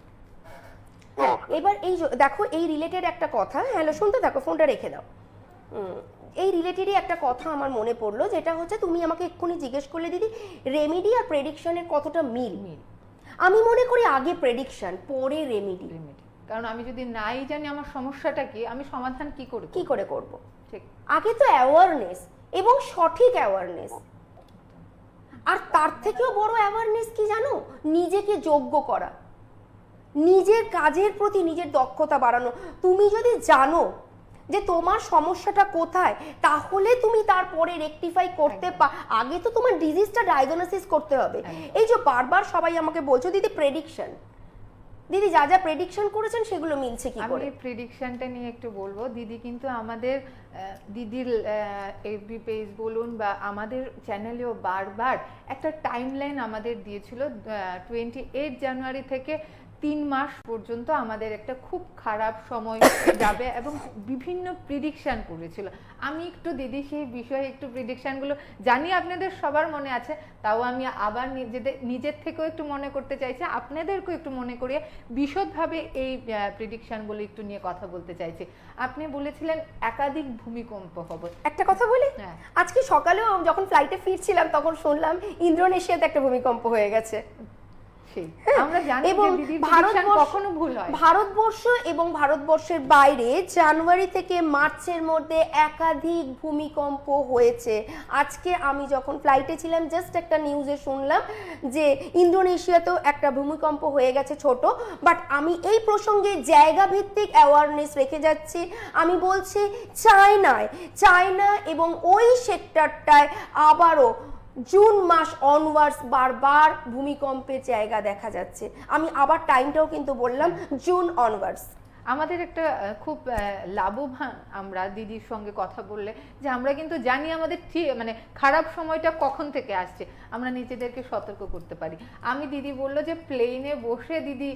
এবার এই দেখো এই রিলেটেড একটা কথা, হ্যালো শুনতে থাকো, ফোনটা রেখে দাও। এই রিলেটেডই একটা কথা আমার মনে পড়লো, যেটা হচ্ছে তুমি আমাকে এক্ষুনি জিজ্ঞেস করলে দিদি রেমেডি আর প্রেডিকশনের কতটা মিল। আমি মনে করি আগে প্রেডিকশন পরে রেমেডি, কারণ আমি যদি নাই জানি আমার সমস্যাটা কি, আমি সমাধান কি করে করব। ঠিক, আগে তো অ্যাওয়ারনেস এবং সঠিক অ্যাওয়ারনেস, আর তার থেকেও বড় অ্যাওয়ারনেস কি জানো, নিজেকে যোগ্য করা, নিজের কাজের প্রতি নিজের দক্ষতা বাড়ানো। তুমি যদি জানো যে তোমার সমস্যাটা কোথায়, তাহলে তুমি তারপরে রেকটিফাই করতে আগে তো তোমার ডিজিজটা ডায়াগনোসিস করতে হবে। এই যে বারবার সবাই আমাকে বলছো দিদি প্রেডিকশন, দিদি যা যা প্রেডিকশন করেছেন সেগুলো মিলছে কি করে? আমি প্রেডিকশনটা নিয়ে একটু বলবো। দিদি কিন্তু আমাদের দিদির এফবি পেজ বলুন বা আমাদের চ্যানেলেও বারবার একটা টাইমলাইন আমাদের দিয়েছিল, 28 জানুয়ারি থেকে 3 মাস পর্যন্ত আমাদের একটা খুব খারাপ সময় যাবে এবং বিভিন্ন প্রেডিকশন করেছিল। আমি একটু দিদি সেই বিষয়ে একটু প্রেডিকশনগুলো জানি আপনাদের সবার মনে আছে, তাও আমি আবার নিজের থেকেও একটু মনে করতে চাইছি, আপনাদেরকেও একটু মনে করিয়ে বিশদভাবে এই প্রেডিকশনগুলো একটু নিয়ে কথা বলতে চাইছি। আপনি বলেছিলেন একাধিক ভূমিকম্প হবে। একটা কথা বলি, আজকে সকালেও যখন ফ্লাইটে ফিরছিলাম তখন শুনলাম ইন্দোনেশিয়াতে একটা ভূমিকম্প হয়ে গেছে। আমরা জানি যে দিদির প্রেডিকশন কখনো ভুল হয়। ভারতবর্ষ এবং ভারতবর্ষের বাইরে জানুয়ারি থেকে মার্চের মধ্যে একাধিক ভূমিকম্প হয়েছে। আজকে আমি যখন ফ্লাইটে ছিলাম জাস্ট একটা নিউজে শুনলাম যে ইন্দোনেশিয়াতেও একটা ভূমিকম্প হয়ে গেছে ছোট। বাট আমি এই প্রসঙ্গে জায়গা ভিত্তিক অ্যাওয়ারনেস রেখে যাচ্ছি। আমি বলছি চায়না এবং ওই সেক্টরটায় আবারও জুন মাস অনওয়ার্ডস বারবার ভূমিকম্পের জায়গা দেখা যাচ্ছে। আমি আবার টাইমটাও কিন্তু বললাম, জুন অনওয়ার্ডস। আমাদের একটা খুব লাভবান আমরা দিদির সঙ্গে কথা বললে, যে আমরা কিন্তু জানি আমাদের মানে খারাপ সময়টা কখন থেকে আসছে, আমরা নিজেদেরকে সতর্ক করতে পারি। আমি দিদি বললো যে প্লেনে বসে দিদি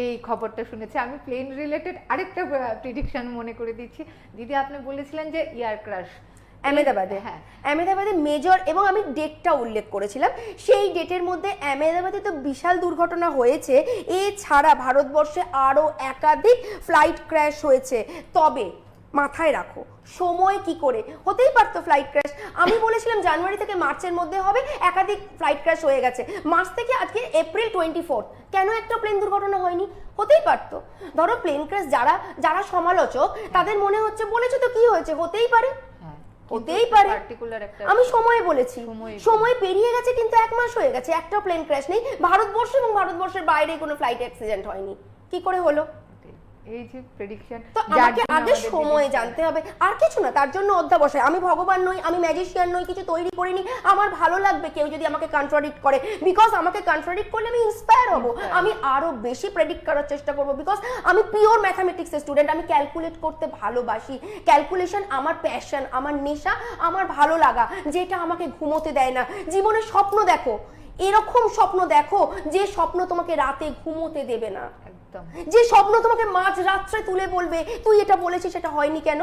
এই খবরটা শুনেছে। আমি প্লেন রিলেটেড আরেকটা প্রেডিকশন মনে করে দিচ্ছি। দিদি আপনি বলেছিলেন যে এয়ার ক্র্যাশ আহমেদাবাদে, হ্যাঁ আহমেদাবাদে মেজর, এবং আমি ডেটটা উল্লেখ করেছিলাম। সেই ডেটের মধ্যে আহমেদাবাদে তো বিশাল দুর্ঘটনা হয়েছে, এছাড়া ভারতবর্ষে আরও একাধিক ফ্লাইট ক্র্যাশ হয়েছে। তবে মাথায় রাখো সময় কি করে হতেই পারতো ফ্লাইট ক্র্যাশ। আমি বলেছিলাম জানুয়ারি থেকে মার্চের মধ্যে হবে, একাধিক ফ্লাইট ক্র্যাশ হয়ে গেছে। মার্চ থেকে আজকে এপ্রিল 24, কেন একটা প্লেন দুর্ঘটনা হয়নি? হতেই পারতো। ধরো প্লেন ক্র্যাশ যারা সমালোচক তাদের মনে হচ্ছে বলেছে তো কি হয়েছে, হতেই পারে, হতেই পারে। আমি সময় বলেছি, সময় পেরিয়ে গেছে কিন্তু 1 মাস হয়ে গেছে, একটা প্লেন ক্র্যাশ নেই। ভারতবর্ষ এবং ভারতবর্ষের বাইরে কোনো ফ্লাইট অ্যাক্সিডেন্ট হয়নি, কি করে হলো? এই যে প্রেডিকশন, তো আমাকে আগে সময় জানতে হবে, আর কিছু না। তার জন্য অধ্যাবসায়। আমি ভগবান নই, আমি ম্যাজিশিয়ান নই, কিছু তৈরি করিনি। আমার ভালো লাগবে কেউ যদি আমাকে কন্ট্রাডিক্ট করে, বিকজ আমাকে কন্ট্রাডিক্ট করলে আমি ইন্সপায়ার হব, আমি আরো বেশি প্রেডিক্ট করার চেষ্টা করব। বিকজ আমি পিওর ম্যাথামেটিক্সের স্টুডেন্ট, আমি ক্যালকুলেট করতে ভালোবাসি। ক্যালকুলেশন আমার প্যাশন, আমার নেশা, আমার ভালো লাগা, যেটা আমাকে ঘুমোতে দেয় না। জীবনে স্বপ্ন দেখো, এরকম স্বপ্ন দেখো যে স্বপ্ন তোমাকে রাতে ঘুমোতে দেবে না, একদম যে স্বপ্ন তোমাকে মাঝ রাত্রে তুলে বলবে তুই এটা বলেছিস সেটা হয়নি কেন,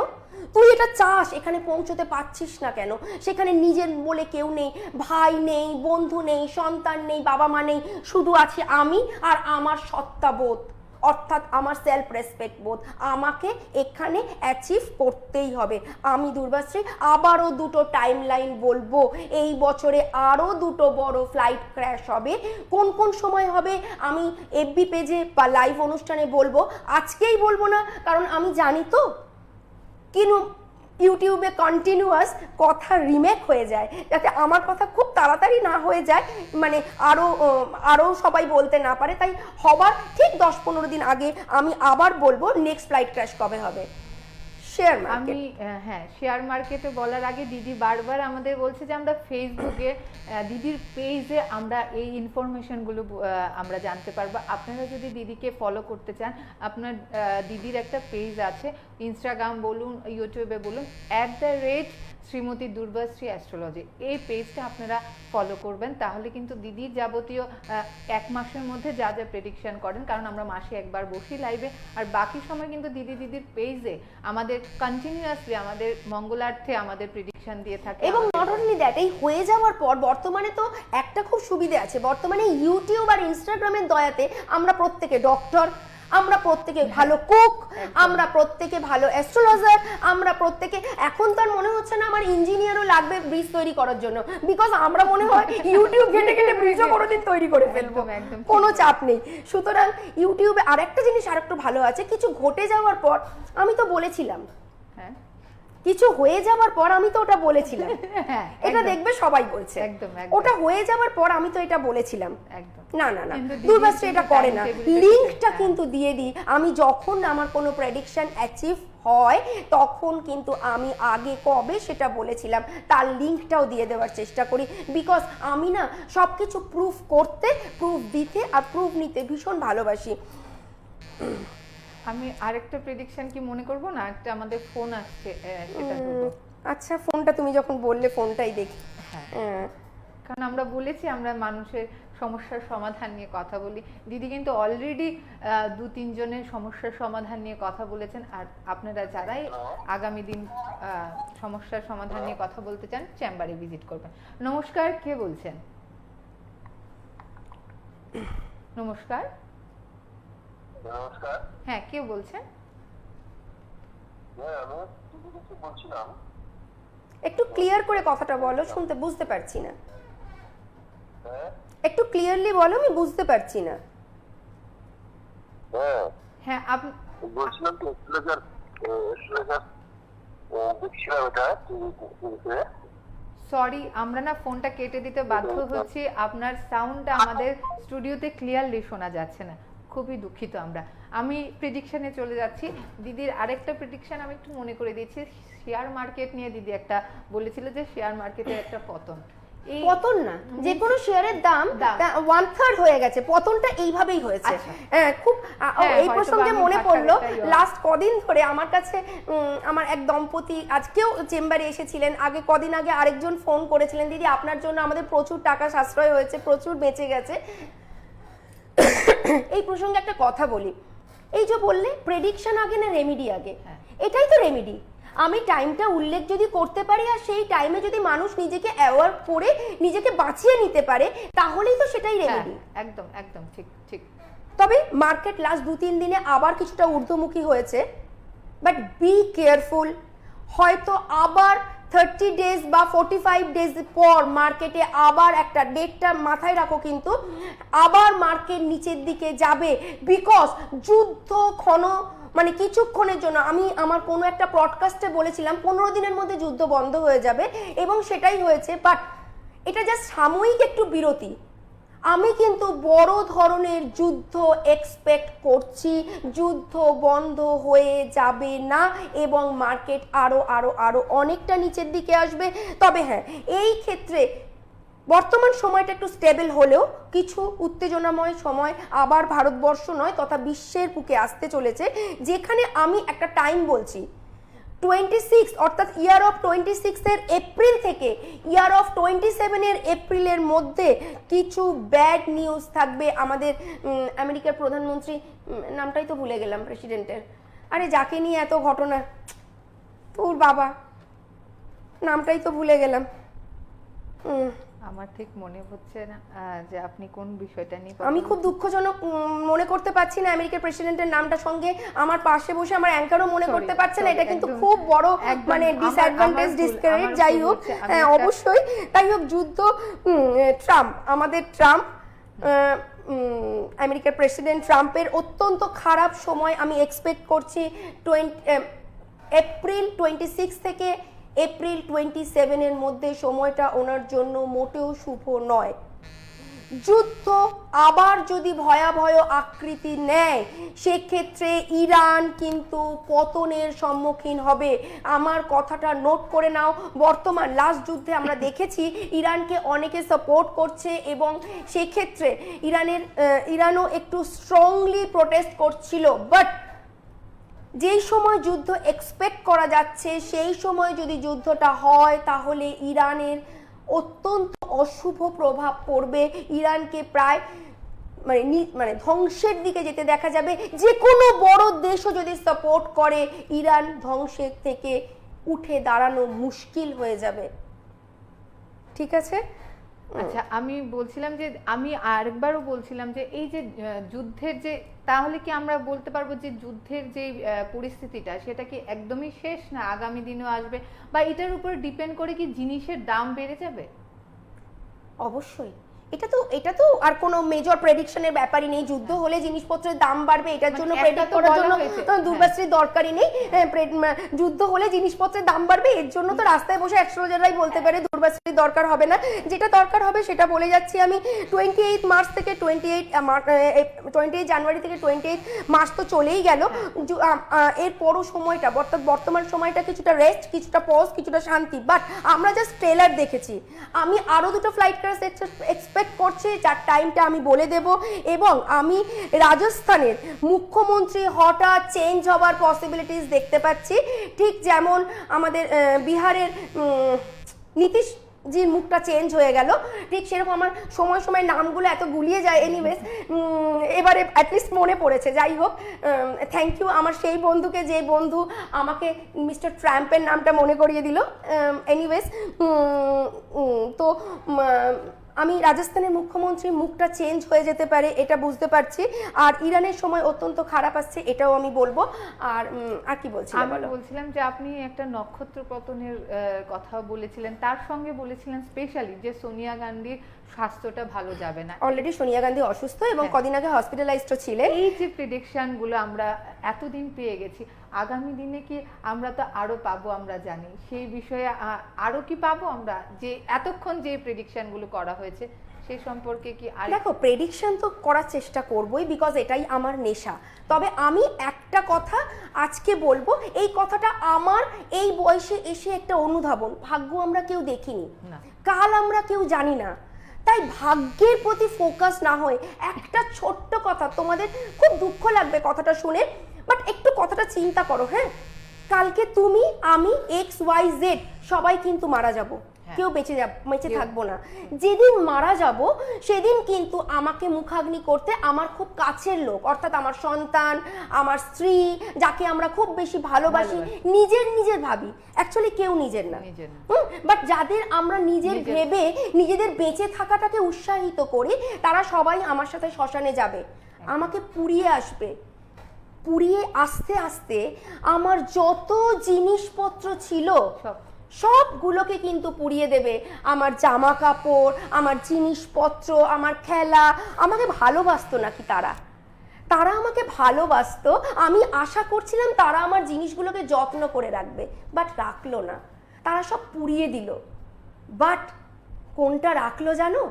তুই এটা চাস এখানে পৌঁছতে পারছিস না কেন, সেখানে নিজের বলে কেউ নেই, ভাই নেই, বন্ধু নেই, সন্তান নেই, বাবা মা নেই, শুধু আছি আমি আর আমার সত্তাবোধ, অর্থাৎ আমার সেলফ রেসপেক্ট বোধ, আমাকে এখানে অ্যাচিভ করতেই হবে। আমি দুর্বাশ্রী আবারও দুটো টাইম লাইন বলবো, এই বছরে আরও দুটো বড় ফ্লাইট ক্র্যাশ হবে। কোন কোন সময় হবে আমি এফবি পেজে বা লাইভ অনুষ্ঠানে বলবো, আজকেই বলবো না, কারণ আমি জানি তো কিন্তু ইউটিউবে কন্টিনিউয়াস কথা রিমেক হয়ে যায়, যাতে আমার কথা খুব তাড়াতাড়ি না হয়ে যায়, মানে আরও সবাই বলতে না পারে, তাই হবার ঠিক 10-15 দিন আগে আমি আবার বলবো নেক্সট ফ্লাইট ক্র্যাশ কবে হবে। শেয়ার মার্কেট, আমি হ্যাঁ, শেয়ার মার্কেটে বলার আগে দিদি বারবার আমাদের বলছে যে আমরা ফেসবুকে দিদির পেজে আমরা এই ইনফরমেশনগুলো আমরা জানতে পারবো। আপনারা যদি দিদিকে ফলো করতে চান, আপনার দিদির একটা পেজ আছে, ইনস্টাগ্রাম বলুন, ইউটিউবে বলুন, শ্রীমতী দুর্বাশ্রী অ্যাস্ট্রোলজি, এই পেজটা আপনারা ফলো করবেন। তাহলে কিন্তু দিদির যাবতীয় এক মাসের মধ্যে যা যা প্রেডিকশন করেন, কারণ আমরা মাসে একবার বসি লাইভে, আর বাকি সময় কিন্তু দিদির পেজে আমাদের কন্টিনিউয়াসলি আমাদের মঙ্গলার্থে আমাদের প্রেডিকশন দিয়ে থাকে। এবং নট অনলি দ্যাট, এই হয়ে যাওয়ার পর বর্তমানে তো একটা খুব সুবিধে আছে, বর্তমানে ইউটিউব আর ইনস্টাগ্রামের দয়াতে আমরা প্রত্যেকে ডক্টর, আমরা প্রত্যেকে ভালো কুক, আমরা প্রত্যেকে ভালো অ্যাস্ট্রোলজার, আমরা প্রত্যেকে, এখন তো আর মনে হচ্ছে না আমার ইঞ্জিনিয়ারও লাগবে ব্রিজ তৈরি করার জন্য, বিকজ আমরা মনে হয় ইউটিউব ঘেটে ঘেটে ব্রিজও কোনোদিন তৈরি করে ফেলবো, কোনো চাপ নেই। সুতরাং ইউটিউবে আরেকটা জিনিস আরেকটু ভালো আছে, কিছু ঘটে যাওয়ার পর, আমি তো বলেছিলাম, হ্যাঁ কিছু হয়ে যাওয়ার পর আমি তো ওটা বলেছিলাম, হ্যাঁ এটা দেখবে সবাই বলছে, একদম ওটা হয়ে যাওয়ার পর আমি তো এটা বলেছিলাম, একদম না না না, দুর্বাশ্রী এটা করে না, লিঙ্কটা কিন্তু দিয়ে দিই, আমি যখন আমার কোনো প্রেডিকশন অ্যাচিভ হয় তখন কিন্তু আমি আগে কবে সেটা বলেছিলাম তার লিঙ্কটাও দিয়ে দেওয়ার চেষ্টা করি, বিকজ আমি না সব কিছু প্রুফ করতে, প্রুফ দিতে আর প্রুফ নিতে ভীষণ ভালোবাসি। আমি আরেকটা প্রেডিকশন কি মনে করব না, একটা আমাদের ফোন আসছে সেটা করব। আচ্ছা, ফোনটা তুমি যখন বললে ফোনটাই দেখি। হ্যাঁ, কারণ আমরা বলেছি আমরা মানুষের সমস্যার সমাধান নিয়ে কথা বলি, দিদি কিন্তু অলরেডি 2-3 জনের সমস্যার সমাধান নিয়ে কথা বলেছেন। আর আপনারা যারাই আগামী দিন সমস্যার সমাধান নিয়ে কথা বলতে চান, চেম্বারে ভিজিট করবেন। নমস্কার, কে বলছেন? নমস্কার, নমস্কার। হ্যাঁ কে বলছেন? হ্যাঁ, আমি কিছু বলছিলাম। একটু ক্লিয়ার করে কথাটা বলো, শুনতে বুঝতে পারছি না। হ্যাঁ একটু ক্লিয়ারলি বলো, আমি বুঝতে পারছি না। হ্যাঁ হ্যাঁ আপনি বলছিলাম তো এস্ট্রোলজার দেখছিলাম এটা টিভিতে। সরি, আমরা না ফোনটা কেটে দিতে বাধ্য হচ্ছি, আপনার সাউন্ডটা আমাদের স্টুডিওতে ক্লিয়ারলি শোনা যাচ্ছে না, খুবই দুঃখিত আমরা। আমি প্রেডিকশনে চলে যাচ্ছি। দিদির আরেকটা প্রেডিকশন আমি একটু মনে করে দিচ্ছি, শেয়ার মার্কেট নিয়ে দিদি একটা বলেছিল যে শেয়ার মার্কেটের একটা পতন, এই পতন না, যে কোনো শেয়ারের দাম 1/3 হয়ে গেছে, পতনটা এইভাবেই হয়েছে। খুব এই প্রসঙ্গে মনে পড়লো, লাস্ট কদিন ধরে আমার কাছে আমার এক দম্পতি আজকেও চেম্বারে এসেছিলেন, আগে কদিন আগে আরেকজন ফোন করেছিলেন, দিদি আপনার জন্য আমাদের প্রচুর টাকা সাশ্রয় হয়েছে, প্রচুর বেঁচে গেছে। এই প্রসঙ্গে একটা কথা বলি, এই যে বললে প্রেডিকশন আগে না রেমেডি আগে, এটাই তো রেমেডি। আমি টাইমটা উল্লেখ যদি করতে পারি আর সেই টাইমে যদি মানুষ নিজেকে অ্যাওয়ার্ড করে নিজেকে বাঁচিয়ে নিতে পারে, তাহলেই তো সেটাই রেমেডি। একদম একদম ঠিক ঠিক। তবে মার্কেট লাস্ট 2-3 দিনে আবার কিছুটা ঊর্ধ্বমুখী হয়েছে, বাট বি কেয়ারফুল, হয়তো আবার 30 ডেজ বা 45 ডেজ পর মার্কেটে আবার একটা ডেটটা মাথায় রাখো, কিন্তু আবার মার্কেট নিচের দিকে যাবে, বিকজ যুদ্ধ মানে কিছুক্ষণের জন্য, আমি আমার কোনো একটা ব্রডকাস্টে বলেছিলাম 15 দিনের মধ্যে যুদ্ধ বন্ধ হয়ে যাবে, এবং সেটাই হয়েছে, বাট এটা জাস্ট সাময়িক একটু বিরতি। আমি কিন্তু বড় ধরনের যুদ্ধ এক্সপেক্ট করছি, যুদ্ধ বন্ধ হয়ে যাবে না এবং মার্কেট আরো আরো আরো অনেকটা নিচের দিকে আসবে। তবে হ্যাঁ, এই ক্ষেত্রে বর্তমান সময়টা একটু স্টেবল হলেও কিছু উত্তেজনাময় সময় আবার ভারতবর্ষ নয় তথা বিশ্বের বুকে আসতে চলেছে, যেখানে আমি একটা টাইম বলছি, 26 অর্থাৎ ইয়ার অফ 26 এর এপ্রিল থেকে ইয়ার অফ 27 এর এপ্রিলের মধ্যে কিছু ব্যাড নিউজ থাকবে আমাদের আমেরিকার প্রধানমন্ত্রী, নামটাই তো ভুলে গেলাম প্রেসিডেন্টের, আরে যাকে নিয়ে এত ঘটনা, তোর বাবা নামটাই তো ভুলে গেলাম। আমার ঠিক মনে হচ্ছে না যে আপনি কোন বিষয়টা নিয়ে আমি খুব দুঃখজনক মনে করতে পারছি না আমেরিকার প্রেসিডেন্টের নামটা, সঙ্গে আমার পাশে বসে আমার অ্যাঙ্কারও মনে করতে পারছে না, এটা কিন্তু খুব বড় মানে ডিসঅ্যাডভান্টেজ ডিসকারেজ। যাই হোক, হ্যাঁ অবশ্যই, তাই হোক, যুদ্ধ, ট্রাম্প, আমাদের ট্রাম্প, আমেরিকার প্রেসিডেন্ট ট্রাম্পের অত্যন্ত খারাপ সময় আমি এক্সপেক্ট করছি এপ্রিল 26 থেকে এপ্রিল 27 এর মধ্যে। সময়টা ওনার জন্য মোটেও শুভ নয়। যুদ্ধ আবার যদি ভয়াবহ আকৃতি নেয় সেক্ষেত্রে ইরান কিন্তু পতনের সম্মুখীন হবে। আমার কথাটা নোট করে নাও। বর্তমান লাস্ট যুদ্ধে আমরা দেখেছি ইরানকে অনেকে সাপোর্ট করছে এবং সেক্ষেত্রে ইরানও একটু স্ট্রংলি প্রোটেস্ট করছিল, বাট যেই সময় যুদ্ধ এক্সপেক্ট করা যাচ্ছে সেই সময় যদি যুদ্ধটা হয় তাহলে ইরানের অত্যন্ত অশুভ প্রভাব পড়বে। ইরানকে প্রায় মানে ধ্বংসের দিকে যেতে দেখা যাবে। যে কোনো বড় দেশও যদি সাপোর্ট করে ইরান ধ্বংসের থেকে উঠে দাঁড়ানো মুশকিল হয়ে যাবে। ঠিক আছে? আচ্ছা, আমি বলছিলাম যে আমি আরেকবারও বলছিলাম যে এই যে যুদ্ধের যে, তাহলে কি আমরা বলতে পারবো যে যুদ্ধের যে পরিস্থিতিটা সেটা কি একদমই শেষ, না আগামী দিনেও আসবে, বা এটার উপর ডিপেন্ড করে কি জিনিসের দাম বেড়ে যাবে? অবশ্যই, এটা তো আর কোনো মেজর প্রেডিকশনের ব্যাপারই নেই। যুদ্ধ হলে জিনিসপত্রের দাম বাড়বে, এটার জন্য প্রেডিক্ট করার জন্য দুর্বাশ্রীর দরকারই নেই। যুদ্ধ হলে জিনিসপত্রের দাম বাড়বে, এর জন্য তো রাস্তায় বসে 100 জনেরাই বলতে পারে দুর্বাশ্রীর দরকার হবে না। যেটা দরকার হবে সেটা বলে যাচ্ছি আমি। 28 মার্চ থেকে 28 জানুয়ারি থেকে 28 মার্চ তো চলেই গেল। এর পরও সময়টা বর্তমান সময়টা কিছুটা রেস্ট, কিছুটা পজ, কিছুটা শান্তি। বাট আমরা জাস্ট ট্রেলার দেখেছি। আমি আরো দুটো ফ্লাইট ক্র্যাশ এক্সপেক্ট করছি, যার টাইমটা আমি বলে দেব। এবং আমি রাজস্থানের মুখ্যমন্ত্রী হঠাৎ চেঞ্জ হবার পসিবিলিটিস দেখতে পাচ্ছি, ঠিক যেমন আমাদের বিহারের নীতিশ জির মুখটা চেঞ্জ হয়ে গেল, ঠিক সেরকম আমার সময় সময় নামগুলো এত গুলিয়ে যায়। এনিওয়েজ, এবারে অ্যাটলিস্ট মনে পড়েছে। যাই হোক, থ্যাংক ইউ আমার সেই বন্ধুকে, যে বন্ধু আমাকে মিস্টার ট্রাম্পের নামটা মনে করিয়ে দিল। এনিওয়েজ, তো আমি রাজস্থানের মুখ্যমন্ত্রীর মুখটা চেঞ্জ হয়ে যেতে পারে, এটা বুঝতে পারছি। আর ইরানের সময় অত্যন্ত খারাপ আসছে, এটাও আমি বলবো। আর কি বলছিলাম? আমি বলছিলাম যে আপনি একটা নক্ষত্র পতনের কথা বলেছিলেন, তার সঙ্গে বলেছিলেন স্পেশালি যে সোনিয়া গান্ধীর স্বাস্থ্যটা ভালো যাবে না। অলরেডি সোনিয়া গান্ধী অসুস্থ এবং কদিন আগে হসপিটালাইজড ছিলেন। এই যে প্রেডিকশন গুলো আমরা এতদিন পেয়ে গেছি, আগামী দিনে কি আমরা তো আরো পাবো, আমরা জানি সেই বিষয়ে আরো কি পাবো আমরা, যে এতক্ষণ যে প্রেডিকশন গুলো করা হয়েছে সেই সম্পর্কে কি? দেখো, প্রেডিকশন তো করার চেষ্টা করবোই, বিকজ এটাই আমার নেশা। তবে আমি একটা কথা আজকে বলবো, এই কথাটা আমার এই বয়সে এসে একটা অনুধাবন। ভাগ্য আমরা কেউ দেখিনি, কাল আমরা কেউ জানি না, তাই ভাগ্যের প্রতি ফোকাস না হয়ে একটা ছোট্ট কথা, তোমাদের খুব দুঃখ লাগবে কথাটা শুনে, বাট একটু কথাটা চিন্তা করো। হ্যাঁ, কালকে তুমি, আমি, XYZ সবাই কিন্তু মারা যাব, কেউ বেঁচে থাকবো না। যেদিন মারা যাব সেদিন কিন্তু আমাকে মুখাগ্নি করতে আমার খুব কাছের লোক, অর্থাৎ আমার সন্তান, আমার স্ত্রী, যাকে আমরা খুব বেশি ভালোবাসি, নিজের ভাবি, অ্যাকচুয়ালি কেউ নিজের না, বাট যাদের আমরা নিজের ভেবে নিজেদের বেঁচে থাকাটাকে উৎসাহিত করি, তারা সবাই আমার সাথে শ্মশানে যাবে, আমাকে পুড়িয়ে আসবে। পুড়িয়ে আস্তে আস্তে আমার যত জিনিসপত্র ছিল সবগুলোকে কিন্তু পুড়িয়ে দেবে। আমার জামা কাপড়, আমার জিনিসপত্র, আমার খেলা। আমাকে ভালোবাসতো নাকি তারা আমাকে ভালোবাসতো, আমি আশা করছিলাম তারা আমার জিনিসগুলোকে যত্ন করে রাখবে, বাট রাখলো না, তারা সব পুড়িয়ে দিল। বাট কোনটা রাখলো জানো?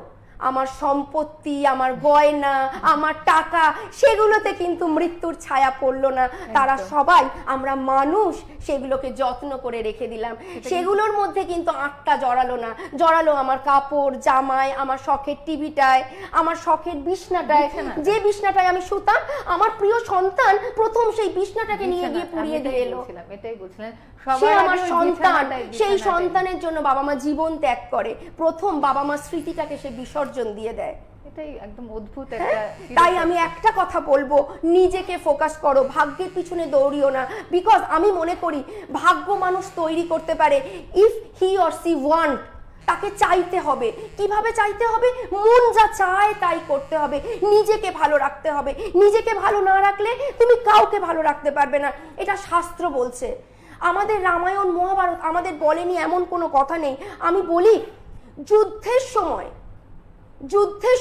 আমার সম্পত্তি, আমার গয়না, আমার টাকা, সেগুলোতে কিন্তু মৃত্যুর ছায়া পড়লো না। তারা সবাই, আমরা মানুষ, সেগুলোকে যত্ন করে রেখে দিলাম। সেগুলোর মধ্যে কিন্তু আত্মা জড়ালো না, জড়ালো আমার কাপড়, জামায়, আমার শখের টিভিটায়, আমার শখের বিছনাটায়, যে বিছনাটায় আমি শুতাম। আমার প্রিয় সন্তান প্রথম সেই বিছনাটাকে নিয়ে গিয়ে পুড়িয়ে দিয়ে এলো। এটাই বলছিলেন, সে আমার সন্তান, সেই সন্তানের জন্য বাবা মা জীবন ত্যাগ করে, প্রথম বাবা মা স্মৃতিটাকে সে বিসর্জন দিয়ে দেয়। এটাই একদম অদ্ভুত একটা। তাই আমি একটা কথা বলবো, নিজেকে ফোকাস করো, ভাগ্যের পিছনে দৌড়িও না। বিকজ আমি মনে করি ভাগ্য মানুষ তৈরি করতে পারে if he or she want. তাকে চাইতে হবে। কিভাবে চাইতে হবে? মন যা চায় তাই করতে হবে, নিজেকে ভালো রাখতে হবে। নিজেকে ভালো না রাখলে তুমি কাউকে ভালো রাখতে পারবে না, এটা শাস্ত্র বলছে। আমাদের রামায়ণ মহাভারত আমাদের বলেনি এমন কোনো কথা নেই। আমি বলি, যুদ্ধের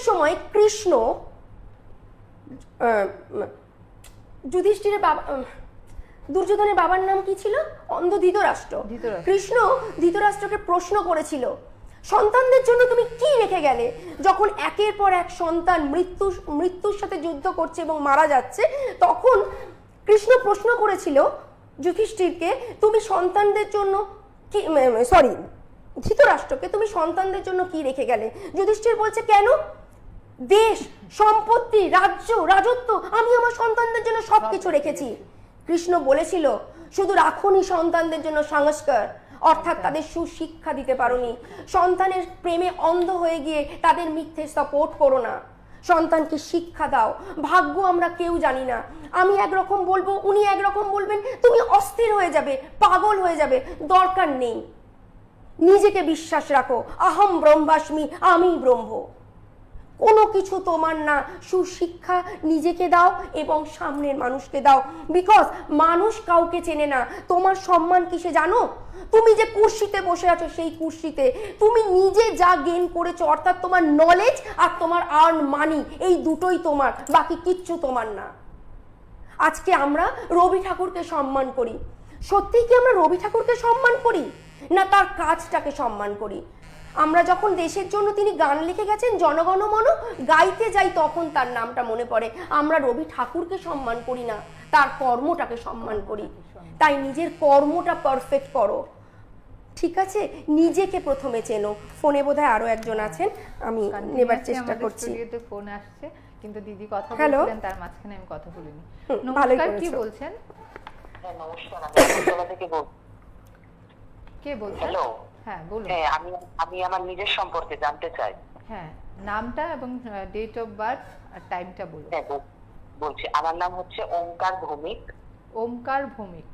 সময় কৃষ্ণ যুধিষ্ঠিরের বাবা, দুর্যোধনের বাবার নাম কি ছিল? অন্ধ ধৃতরাষ্ট্র। কৃষ্ণ ধৃতরাষ্ট্রকে প্রশ্ন করেছিল, সন্তানদের জন্য তুমি কি রেখে গেলে? যখন একের পর এক সন্তান মৃত্যুর সাথে যুদ্ধ করছে এবং মারা যাচ্ছে, তখন কৃষ্ণ প্রশ্ন করেছিল যুধিষ্ঠিরকে, তুমি সন্তানদের জন্য কি, সরি, ধৃতরাষ্ট্রকে তুমি সন্তানদের জন্য কি রেখে গেলে? যুধিষ্ঠির বলছে, কেন? দেশ, সম্পত্তি, রাজত্ব, আমি আমার সন্তানদের জন্য সবকিছু রেখেছি। কৃষ্ণ বলেছিল, শুধু রাখুনি সন্তানদের জন্য সংস্কার, অর্থাৎ তাদের সুশিক্ষা দিতে পারোনি। সন্তানের প্রেমে অন্ধ হয়ে গিয়ে তাদের মিথ্যে সাপোর্ট করো না, সন্তানকে শিক্ষা দাও। ভাগ্য আমরা কেউ জানি না, আমি একরকম বলবো, উনি একরকম বলবেন, তুমি অস্থির হয়ে যাবে, পাগল হয়ে যাবে, দরকার নেই। নিজেকে বিশ্বাস রাখো, আহম ব্রহ্মাস্মি, আমি ব্রহ্ম। কোনো কিছু তোমার না, সুশিক্ষা নিজেকে দাও এবং সামনের মানুষকে দাও। বিকজ মানুষ কাউকে চেনে না। তোমার সম্মান কিসে জানো? তুমি যে কুর্সিতে বসে আছো, সেই কুর্সিতে তুমি নিজে যা গেইন করেছো, অর্থাৎ তোমার নলেজ আর তোমার আর্ন মানি, এই দুটোই তোমার, বাকি কিচ্ছু তোমার না। আজকে আমরা রবি ঠাকুরকে সম্মান করি। সত্যিই কি আমরা রবি ঠাকুরকে সম্মান করি, না তার কাজটাকে সম্মান করি? আমরা যখন দেশের জন্য তিনি গান লিখে গেছেন, জনগণ মন, গাইতে যাই তখন তার নামটা মনে পড়ে। আমরা রবি ঠাকুরকে সম্মান করি না, তার কর্মটাকে সম্মান করি। তাই নিজের কর্মটা পারফেক্ট করো, ঠিক আছে? নিজেকে প্রথমে চেনো। ফোনে বোধহয় আরো একজন আছেন, আমি নেবার চেষ্টা করছি। ফোন আসছে, কিন্তু দিদি কথা বলছিলেন, তার মাঝখানে আমি কথা বলিনি। নমস্কার, কি বলছেন? নমস্কার, আমি কলকাতা থেকে বলছি। কে বলছেন? হ্যালো। হ্যাঁ বলুন। হ্যাঁ, আমি আমার নিজের সম্পর্কে জানতে চাই। হ্যাঁ, নামটা এবং ডেট অফ বার্থ আর টাইমটা বলুন। হ্যাঁ বলছি, আমার নাম হচ্ছে ওমকার ভৌমিক। ওমকার ভৌমিক।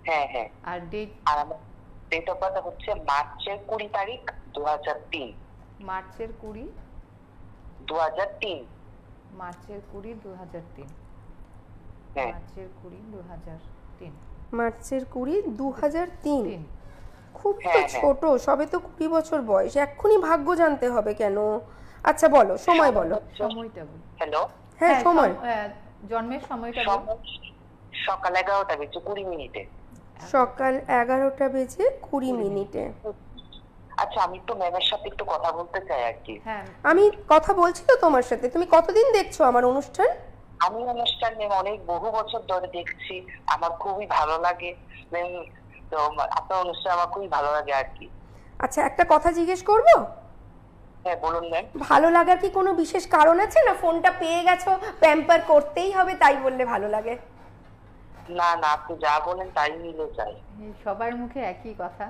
হ্যাঁ হ্যাঁ। আর ডেট? আর আমার ডেট অফ বার্থ হচ্ছে মার্চের 20 তারিখ 2003। মার্চের 20? 2003। মার্চের 20, 2003। হ্যাঁ, মার্চের 20, 2003। মার্চের 20, 2003। 3। খুব তো ছোট, সবে তো 20 বছর বয়স, এক্ষুনি ভাগ্য জানতে হবে কেন? আচ্ছা বলো, সময় বলো। সময়টা বলো। হ্যালো। হ্যাঁ, সময়। জন্মের সময়টা বলো। সকাল 11টা বেজে 20 মিনিটে। সকাল 11টা বেজে 20 মিনিটে। আচ্ছা, আমি একটু ম্যামের সাথে একটু কথা বলতে চাই আর কি। হ্যাঁ, আমি কথা বলছি তো তোমার সাথে। তুমি কতদিন দেখছো আমার অনুষ্ঠান? আমি অনুষ্ঠান ম্যাম অনেক বহু বছর ধরে দেখছি, আমার খুবই ভালো লাগে ম্যাম। তো আপনার অনুষ্ঠান আমার খুবই ভালো লাগে আর কি। আচ্ছা, একটা কথা জিজ্ঞেস করবো? হ্যাঁ বলুন ম্যাম। ভালো লাগার কি কোনো বিশেষ কারণ আছে, না ফোনটা পেয়ে গেছো, প্যাম্পার করতেই হবে তাই বললে ভালো লাগে? না না, আপনি যা বলেন তাই মিলে যায়। সবার মুখে একই কথা,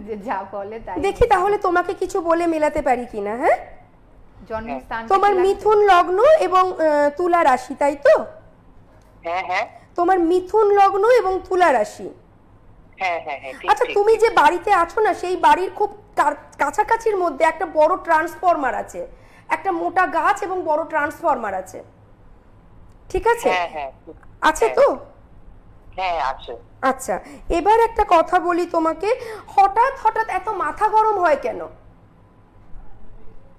যে যা বলে তাই। দেখি তাহলে তোমাকে কিছু বলে মেলাতে পারি কিনা। হ্যাঁ, জন্মের স্থান তোমার মিথুন লগ্ন এবং তুলা রাশি, তাই তো? হ্যাঁ হ্যাঁ। তোমার মিথুন লগ্ন এবং তুলা রাশি। হ্যাঁ হ্যাঁ হ্যাঁ, ঠিক আচ্ছা, ঠিক। তুমি যে বাড়িতে আছো না, সেই বাড়ির খুব কাছাকাছির মধ্যে একটা বড় ট্রান্সফরমার আছে, একটা মোটা গাছ এবং বড় ট্রান্সফরমার আছে, ঠিক আছে? হ্যাঁ হ্যাঁ। আছে তো? হ্যাঁ আছে। আচ্ছা, এবার একটা কথা বলি তোমাকে, হঠাৎ হঠাৎ এত মাথা গরম হয় কেন?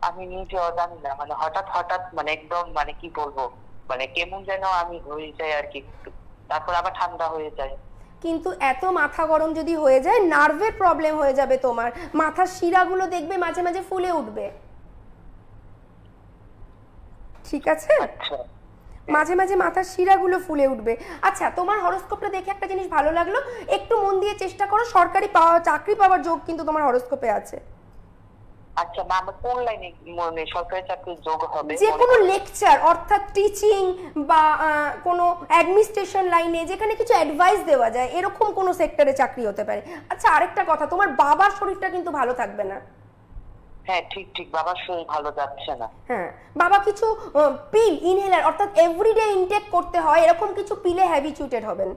আমি নিজেও জানি না, মানে হঠাৎ হঠাৎ, মানে একদম, মানে কি বলবো, মানে কেমন যেন আমি হয়ে যাই আর কি, তারপর আবার ঠান্ডা হয়ে যায়। কিন্তু এত মাথা গরম যদি হয়ে যায়, নার্ভের প্রবলেম হয়ে যাবে তোমার। মাথার শিরাগুলো দেখবে মাঝে মাঝে ফুলে উঠবে। ঠিক আছে? আচ্ছা, মাঝে মাঝে মাথার শিরাগুলো ফুলে উঠবে। আচ্ছা, তোমার হরোস্কোপটা দেখে একটা জিনিস ভালো লাগলো, একটু মন দিয়ে চেষ্টা করো, সরকারি চাকরি পাওয়ার যোগ কিন্তু তোমার হরোস্কোপে আছে। আচ্ছা মা, আমার কোন লাইনে মানে সরকারি চাকরির যোগ হবে? যে কোনো লেকচার, অর্থাৎ টিচিং বা কোনো অ্যাডমিনিস্ট্রেশন লাইনে, যেখানে কিছু অ্যাডভাইস দেওয়া যায়, এরকম কোনো সেক্টরে চাকরি হতে পারে। আচ্ছা, আরেকটা কথা, তোমার বাবার শরীরটা কিন্তু ভালো থাকবে না। হ্যাঁ ঠিক ঠিক, বাবার শরীর ভালো যাচ্ছে না। হ্যাঁ, বাবা কিছু পিল ইনহেলার, অর্থাৎ এভরিডে ইনটেক করতে হয়, এরকম কিছু পিলে হ্যাবিচুয়েটেড হবেন।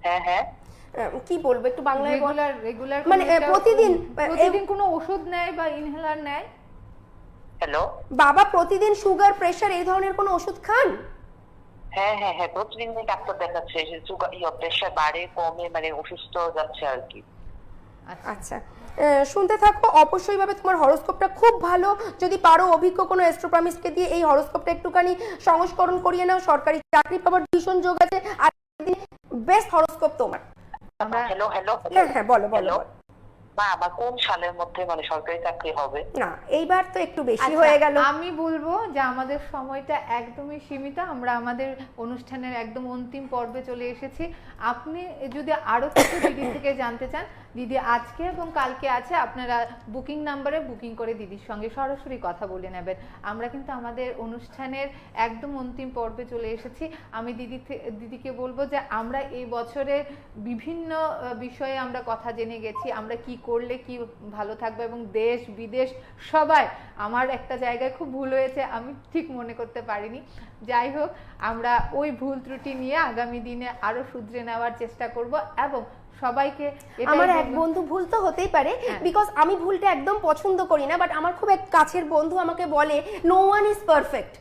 হ্যাঁ হ্যাঁ, কি বলবো, একটু বাংলায় বল। রেগুলার মানে প্রতিদিন কোনো ওষুধ নেয় বা ইনহেলার নেয়? হ্যালো, বাবা প্রতিদিন সুগার, প্রেসার এই ধরনের কোনো ওষুধ খান? হ্যাঁ হ্যাঁ হ্যাঁ, প্রতিদিন ডাক্তার দেখাচ্ছে, সুগার প্রেশার বাড়ে কমে, মানে অসুস্থ যাচ্ছে আর কি। আচ্ছা, শুনতে থাকো। অবশ্যই ভাবে তোমার হরোস্কোপটা খুব ভালো। যদি পারো অভিজ্ঞ কোনো অ্যাস্ট্রোপ্রামিস্টকে দিয়ে এই হরোস্কোপটা একটুখানি সংস্করণ করিয়ে নাও, সরকারি চাকরি পাওয়ার ভীষণ যোগ আছে। আর বেস্ট হরোস্কোপ তোমার। হ্যালো হ্যালো, হ্যাঁ হ্যাঁ, বলো বলো। মা, আমার কোন সালের মধ্যে মানে সরকারি চাকরি হবে? না, এইবার তো একটু বেশি আচ্ছা, হয়ে গেল। আমি বলবো যে আমাদের সময়টা একদমই সীমিত, আমরা আমাদের অনুষ্ঠানের একদম অন্তিম পর্বে চলে এসেছি। আপনি যদি আরো কিছু দিদি থেকে জানতে চান, দিদি আজকে এবং কালকে আছে, আপনারা বুকিং নাম্বারে বুকিং করে দিদির সঙ্গে সরাসরি কথা বলে নেবেন। আমরা কিন্তু আমাদের অনুষ্ঠানের একদম অন্তিম পর্বে চলে এসেছি। আমি দিদিকে বলবো যে আমরা এই বছরের বিভিন্ন বিষয়ে আমরা কথা জেনে গেছি, আমরা কি করলে কি ভালো থাকবো, এবং দেশ বিদেশ সবাই। আমার একটা জায়গায় খুব ভুল হয়েছে, আমি ঠিক মনে করতে পারিনি। যাই হোক, আমরা ওই ভুল ত্রুটি নিয়ে আগামী দিনে আরো শুধরে নেওয়ার চেষ্টা করব, এবং সবাইকে আমার এক বন্ধু, ভুল তো হতেই পারে, বিকজ আমি ভুলটা একদম পছন্দ করি না, বাট আমার খুব এক কাছের বন্ধু আমাকে বলে নো ওয়ান ইজ পারফেক্ট।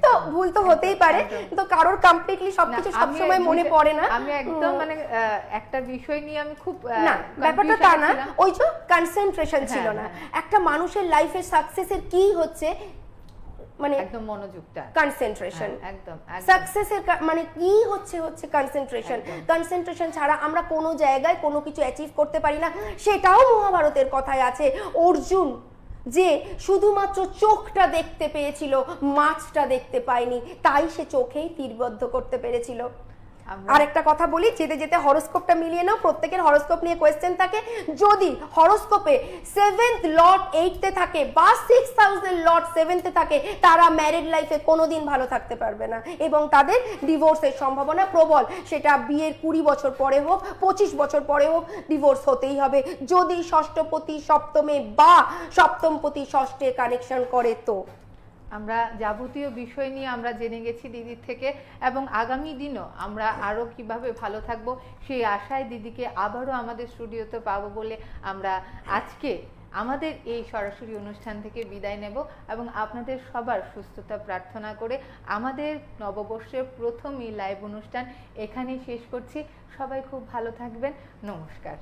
তো ভুল তো হতেই পারে, তো কারোর কমপ্লিটলি সবকিছু সবসময় মনে পড়ে না। আমি একদম মানে একটা বিষয় নিয়ে আমি খুব না, ব্যাপারটা তা না, ওই যে কনসেন্ট্রেশন ছিল না। একটা মানুষের লাইফে সাকসেসের কি হচ্ছে, মানে একদম মনোযোগটা, কনসেন্ট্রেশন। একদম সাকসেসের মানে কি হচ্ছে কনসেন্ট্রেশন। কনসেন্ট্রেশন ছাড়া আমরা কোনো জায়গায় কোনো কিছু অ্যাচিভ করতে পারি না। সেটাও মহাভারতের কথায় আছে। অর্জুন যে শুধুমাত্র চোখটা দেখতে পেয়েছিল, মাছটা দেখতে পায়নি, তাই সে চোখেই তীরবদ্ধ করতে পেরেছিল। আর একটা কথা বলি, যেতে যেতে হরোস্কোপটা মিলিয়ে নাও। প্রত্যেকের হরোস্কোপ নিয়ে কোয়েশ্চেন থাকে। যদি হরোস্কোপে 7th লর্ড 8তে থাকে বা 6000 লর্ড 7তে থাকে, তারা ম্যারিড লাইফে কোনোদিন ভালো থাকতে পারবে না, এবং তাদের ডিভোর্সের সম্ভাবনা প্রবল। সেটা বিয়ের 20 বছর পরে হোক, 25 বছর পরে হোক, ডিভোর্স হতেই হবে। যদি ষষ্ঠপতি সপ্তমে বা সপ্তমপতি ষষ্ঠে কানেকশন করে তো। আমরা যাবতীয় বিষয় নিয়ে আমরা জেনে গেছি দিদির থেকে, এবং আগামী দিনও আমরা আরও কিভাবে ভালো থাকব সেই আশায় দিদিকে আবারও আমাদের স্টুডিওতে পাবো বলে আমরা আজকে আমাদের এই সরাসরি অনুষ্ঠান থেকে বিদায় নেব, এবং আপনাদের সবার সুস্থতা প্রার্থনা করে আমাদের নববর্ষের প্রথম এই লাইভ অনুষ্ঠান এখানেই শেষ করছি। সবাই খুব ভালো থাকবেন। নমস্কার।